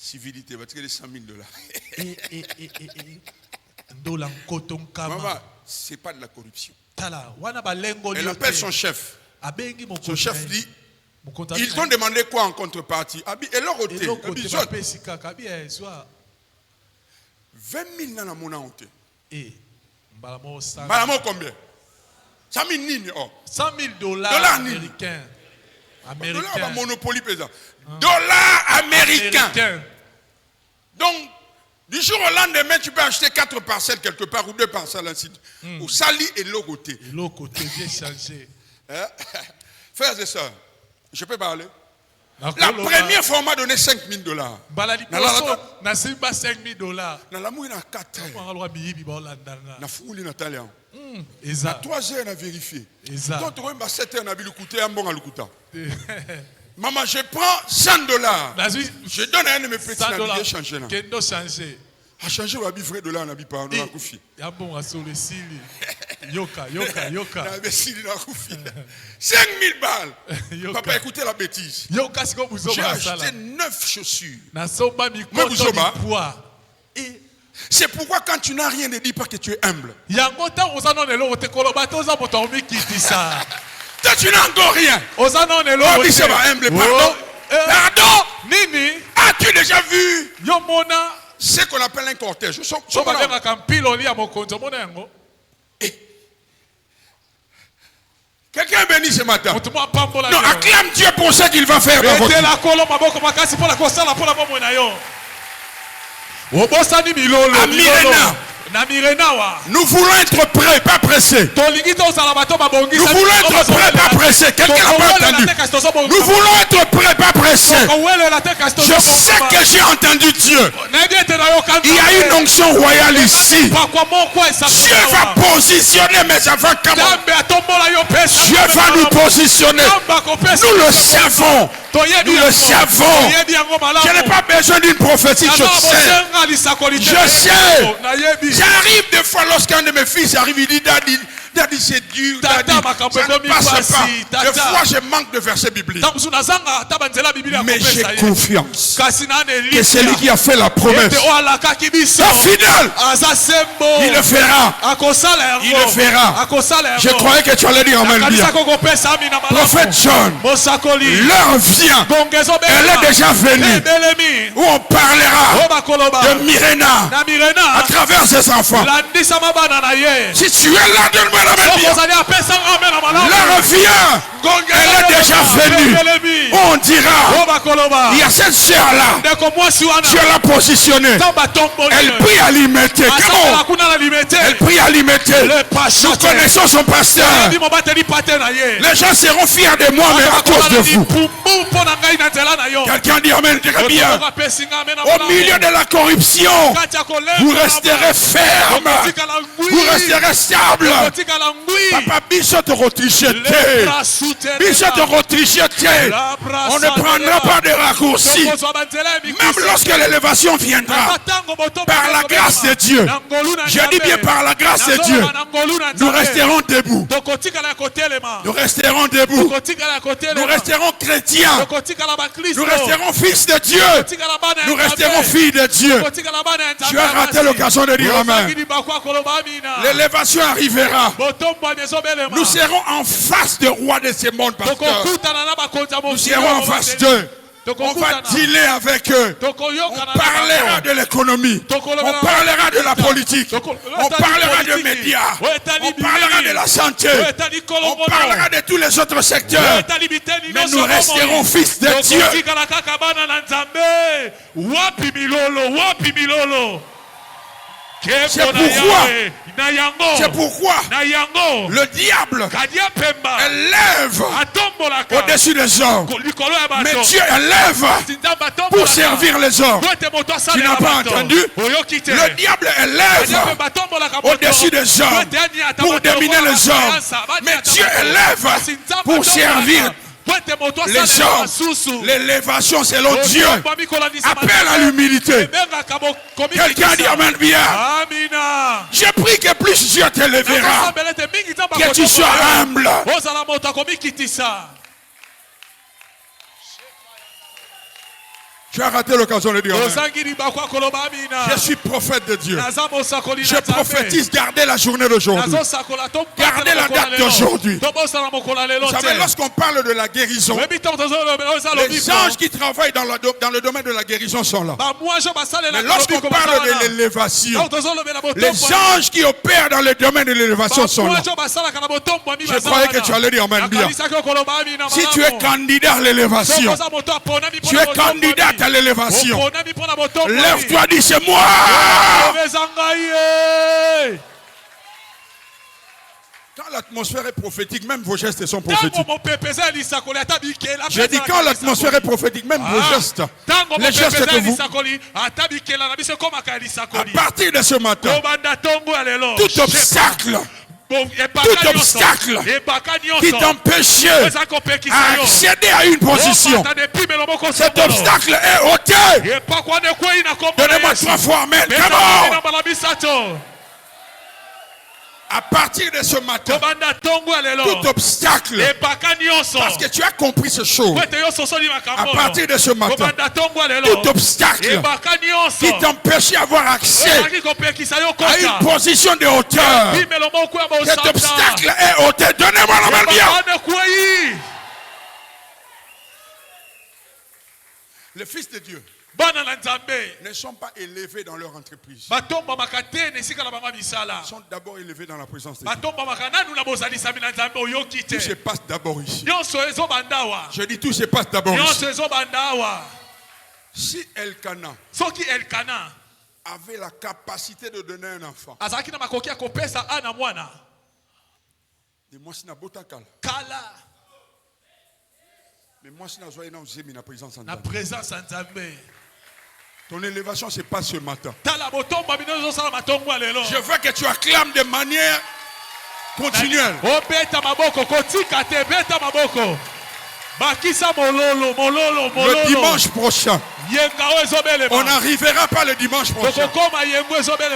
Civilité, va tirer 100 000 $. ndola nkoto nkama Maman, c'est pas de la corruption. tala wana balengo Elle appelle son chef. abengi Son chef dit, mokonzi ils t'ont demandé quoi en contrepartie? Et leur ôté, eloko te bapesi kaka bia ezwa 20 000 dans la monnaie. mbala mo Madame, combien? 100 000 nini, oh. $100,000 Dollar nini? américains Dollar va monopoly pesant. Dollars américains. Donc, du jour au lendemain, tu peux acheter 4 parcelles quelque part ou 2 parcelles ainsi. Au sali et l'autre côté. l'autre côté bien changé. Frères et sœurs, je peux parler. La La première fois, on m'a donné $5 000. na simba $5,000 Dans la mouille, il y a 4 heures. kwa lwa biyibi baolandanga Na fouli Natalia. eza 3 heures, on a vérifié. eza Quand on a 7 heures, on a vu le coûter un bon à le coûter. Maman, je prends $100. nazwi Je donne à un de mes petits $100 navires changer. kendo changer A changer, on a vu vrai $, on a vu pas, on a koufi. ya bonga sur le sili yoka On a vu 5 000 balles. Yoka. Papa, écoutez la bêtise. yoka siko J'ai buzoba acheté sala 9 chaussures. nasomba mikoto buzoba. poids C'est pourquoi quand tu n'as rien, ne dis pas que tu es humble. yango ntango oza nano eloko te koloba te oza moto akomikitisa Toi, tu n'as encore rien. oza nano Oh, eloko mais c'est pas humble. Pardon. Pardon. nini As-tu déjà vu yo mona ce qu'on appelle un cortège? so babengaka mpiloli ya mokonzi omona yango Quelqu'un est béni ce matin. moto mo apambola Non, acclame Dieu pour ce qu'il va faire dans votre vie. betela kolo maboko makasi mpona kosala mpona bomoi na yo obosani milolo Mirena. na mirena wa Nous voulons être prêts, pas pressés. tolingi tozala bato babongisa Nous voulons être prêts, pas pressés. Quelqu'un n'a pas entendu. Nous voulons être prêts, pas pressés. Je sais que j'ai entendu Dieu. Il y a une onction royale ici. Dieu va positionner mes enfants comme Dieu va nous positionner. Nous le savons. Nous le savons. Je n'ai pas besoin d'une prophétie. Je sais. J'arrive des fois lorsqu'un de mes fils arrive, il dit Daddy, c'est dur, Daddy, ça ne passe pas. Des fois je manque de versets bibliques. Mais j'ai confiance que celui qui a fait la promesse est fidèle. Il le fera. Il le fera. Je croyais que tu allais dire amen bien. Prophète John, l'heure vient. Elle est déjà venue. Où on parlera de Mirena à travers ses enfants. Si tu es là, donne-moi la main bien. L'heure vient. Elle est déjà venue. On dira, il y a cette sœur-là. Dieu l'a positionnée. Elle prie à l'imiter. Elle prie à l'imiter. Nous connaissons son pasteur. Les gens seront fiers de moi, mais à cause de vous. Quelqu'un dit amen, très bien. Au milieu de la corruption, vous resterez ferme. Vous resterez stable. Papa, biso te retricheté. Biso te retricheté. On ne prendra pas de raccourcis. Même lorsque l'élévation viendra, par la grâce de Dieu, je dis bien par la grâce de Dieu, nous resterons debout. Nous resterons debout. Nous resterons chrétiens. Nous resterons fils de Dieu. Nous resterons filles de Dieu. Tu as raté l'occasion de dire amen. L'élévation arrivera. Nous serons en face du roi de ce monde, pasteur. Nous serons en face d'eux. On va dealer avec eux. On parlera de l'économie. On parlera de la politique. On parlera de médias. On parlera de la santé. On parlera de tous les autres secteurs. Mais nous resterons fils de Dieu. C'est pourquoi le diable élève au-dessus des hommes. Mais Dieu élève pour servir les hommes. Tu n'as pas entendu? Le diable élève au-dessus des hommes pour dominer les hommes. Mais Dieu élève pour servir les hommes. L'élévation selon Dieu appelle à l'humilité. Quelqu'un dit amen bien. J'ai pris que plus Dieu t'élèvera, que tu sois humble. Tu as raté l'occasion de dire amen. Je suis prophète de Dieu. Je prophétise, gardez la journée d'aujourd'hui. Gardez la date d'aujourd'hui. Vous savez, lorsqu'on parle de la guérison, les anges qui travaillent dans le domaine de la guérison sont là. Mais lorsqu'on parle de l'élévation, les anges qui opèrent dans le domaine de l'élévation sont là. Je croyais que tu allais dire amen bien. Si tu es candidat à l'élévation, tu es candidat à l'élévation. Lève-toi, dis c'est moi. Quand l'atmosphère est prophétique, même vos gestes sont prophétiques. Je dis quand l'atmosphère est prophétique, même vos gestes, les gestes que vous, à partir de ce matin, tout obstacle qui t'empêchait d'accéder à une position, cet obstacle est ôté. Donnez-moi 3 fois amen. À partir de ce matin, tout obstacle, parce que tu as compris ce chose, à partir de ce matin, tout obstacle qui t'empêchait d'avoir accès à une position de hauteur, cet obstacle est ôté. Donnez-moi la main bien. Les fils de Dieu ne sont pas élevés dans leur entreprise. Ils sont d'abord élevés dans la présence de Dieu. Tout se passe d'abord ici. Je dis tout se passe d'abord ici. Si Elkana avait la capacité de donner un enfant, mais moi, si la présence en ton élévation se passe ce matin. Je veux que tu acclames de manière continuelle. Le dimanche prochain, on n'arrivera pas le dimanche prochain.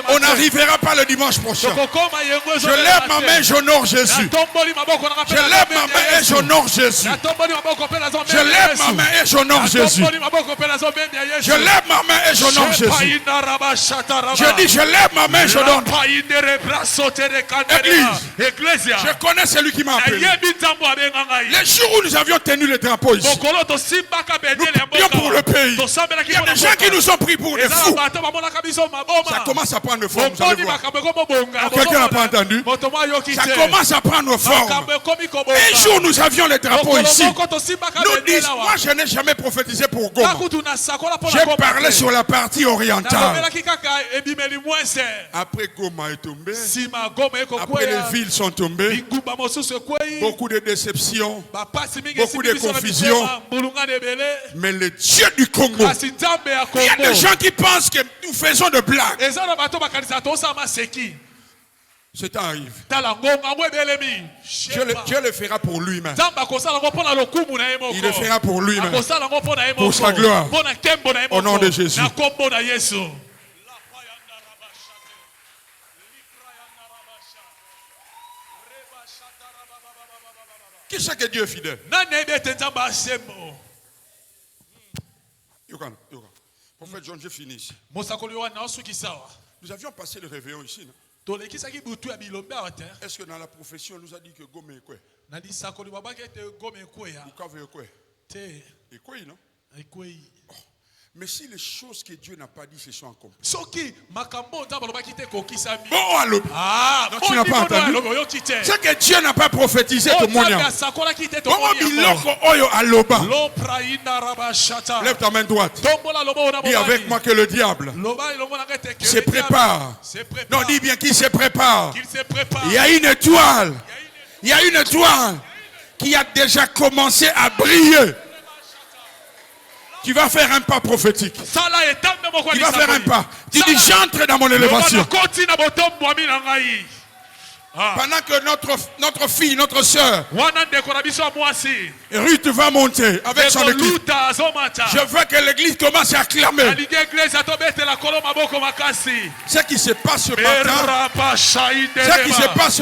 On n'arrivera pas le dimanche prochain. Je lève ma main, j'honore Jésus. Je lève ma main et j'honore Jésus. Je lève ma main et j'honore Jésus. Je lève ma main et j'honore Jésus. Je dis, je lève ma main et j'honore. Église, je connais celui qui m'a appelé. Les jours où nous avions tenu le drapeau ici, nous prions pour le pays. Il y a des gens qui nous ont pris pour des fous. Ça commence à prendre forme. Quelqu'un n'a pas entendu? Ça commence à prendre forme. Un jour, nous avions le drapeau ici. Nous disons, moi je n'ai jamais prophétisé pour Goma. J'ai parlé sur la partie orientale. Après Goma est tombé. Après les villes sont tombées. Beaucoup de déceptions. Beaucoup de confusion. Mais le Dieu du Congo, il y a des gens qui pensent que nous faisons de blagues. Ce temps arrive. Dieu le fera pour lui-même. Il le fera pour lui-même. Pour sa gloire. Au nom de Jésus. Qui c'est que Dieu est fidèle? Prophète John, je finis. Nous avions passé le réveillon ici. Est-ce que dans la prophétie, on nous a dit que Goma est quoi? Bukavu est quoi? Et quoi, non? Mais si les choses que Dieu n'a pas dit se sont accomplies. Soki makambo nzambe alobaki te kokisami. Bon, allô. Ah, Donc tu n'as pas entendu. C'est que Dieu n'a pas prophétisé tout le monde. Lève ta main droite. Dis avec moi que le diable se prépare. Non, dis bien qu'il se prépare. Il y a une étoile. Il y a une étoile qui a déjà commencé à briller. Tu vas faire un pas prophétique. Tu vas faire un pas. Tu dis j'entre dans mon élévation. Pendant que notre fille, notre soeur, Ruth va monter avec son équipe. Je veux que l'église commence à acclamer. Ce qui se passe ce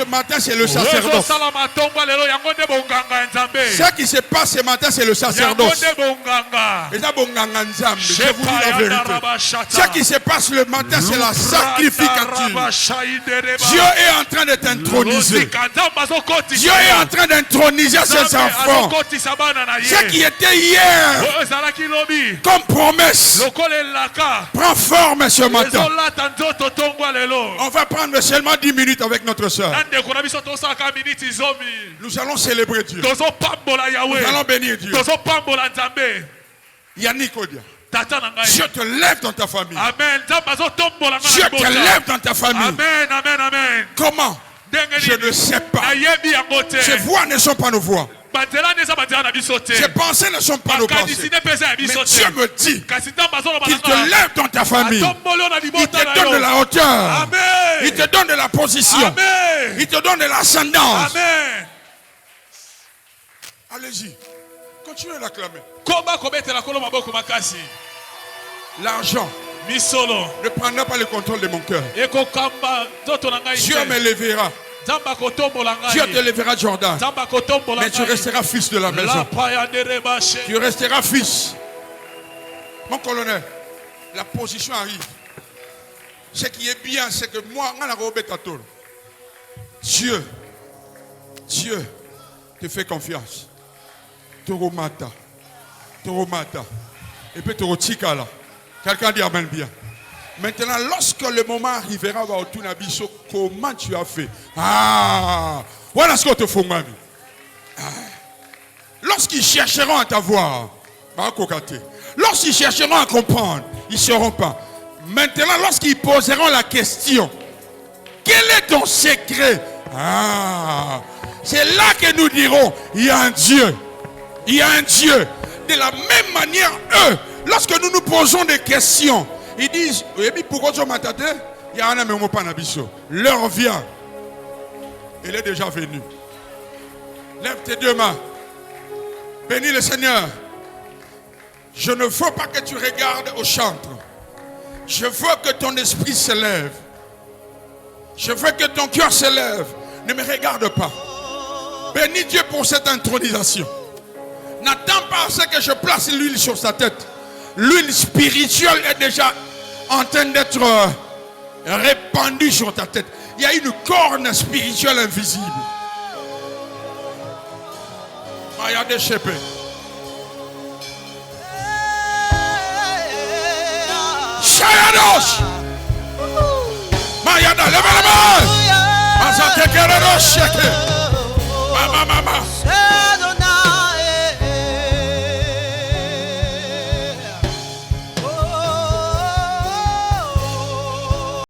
matin, c'est le sacerdoce. Ce qui se passe ce matin, c'est le sacerdoce. Je vous dis la vérité. Ce qui se passe le matin, c'est la sacrificature. Dieu est en train de t'introniser. Dieu est en train d'introniser ses enfants. Ce qui était hier comme promesse prend forme ce matin. On va prendre seulement 10 minutes avec notre soeur. Nous allons célébrer Dieu. Nous allons bénir Dieu. Yannick Odia, Dieu te lève dans ta famille. Dieu te lève dans ta famille. Comment? Je ne sais pas. Ces voix ne sont pas nos voix. Ces pensées ne sont pas nos pensées. Mais Dieu me dit qu'il te lève dans ta famille. Il te donne de la hauteur. Il te donne de la position. Il te donne de l'ascendance. Allez-y. Continuez à l'acclamer. L'argent ne prendra pas le contrôle de mon cœur. Dieu me lèvera. Dieu te lèvera, Jordan. Mais tu resteras fils de la maison. Tu resteras fils. Mon colonel, la position arrive. Ce qui est bien, c'est que moi, Dieu te fait confiance. Toromata. Et puis Torotikala. Quelqu'un dit amen bien. Maintenant, lorsque le moment arrivera, comment tu as fait? Ah, voilà ce que te faut, mamie. Lorsqu'ils chercheront à t'avoir, lorsqu'ils chercheront à comprendre, ils ne sauront pas. Maintenant, lorsqu'ils poseront la question, quel est ton secret? Ah, c'est là que nous dirons, il y a un Dieu. Il y a un Dieu. De la même manière, eux, lorsque nous nous posons des questions, ils disent, l'heure vient. Il est déjà venu. Lève tes deux mains. Bénis le Seigneur. Je ne veux pas que tu regardes au chantre. Je veux que ton esprit se lève. Je veux que ton cœur se lève. Ne me regarde pas. Bénis Dieu pour cette intronisation. N'attends pas à ce que je place l'huile sur sa tête. L'huile spirituelle est déjà en train d'être répandue sur ta tête. Il y a une corne spirituelle invisible. Maya déchepé. Shayadosh. Maya da lève la main. Mazate kerero sheke.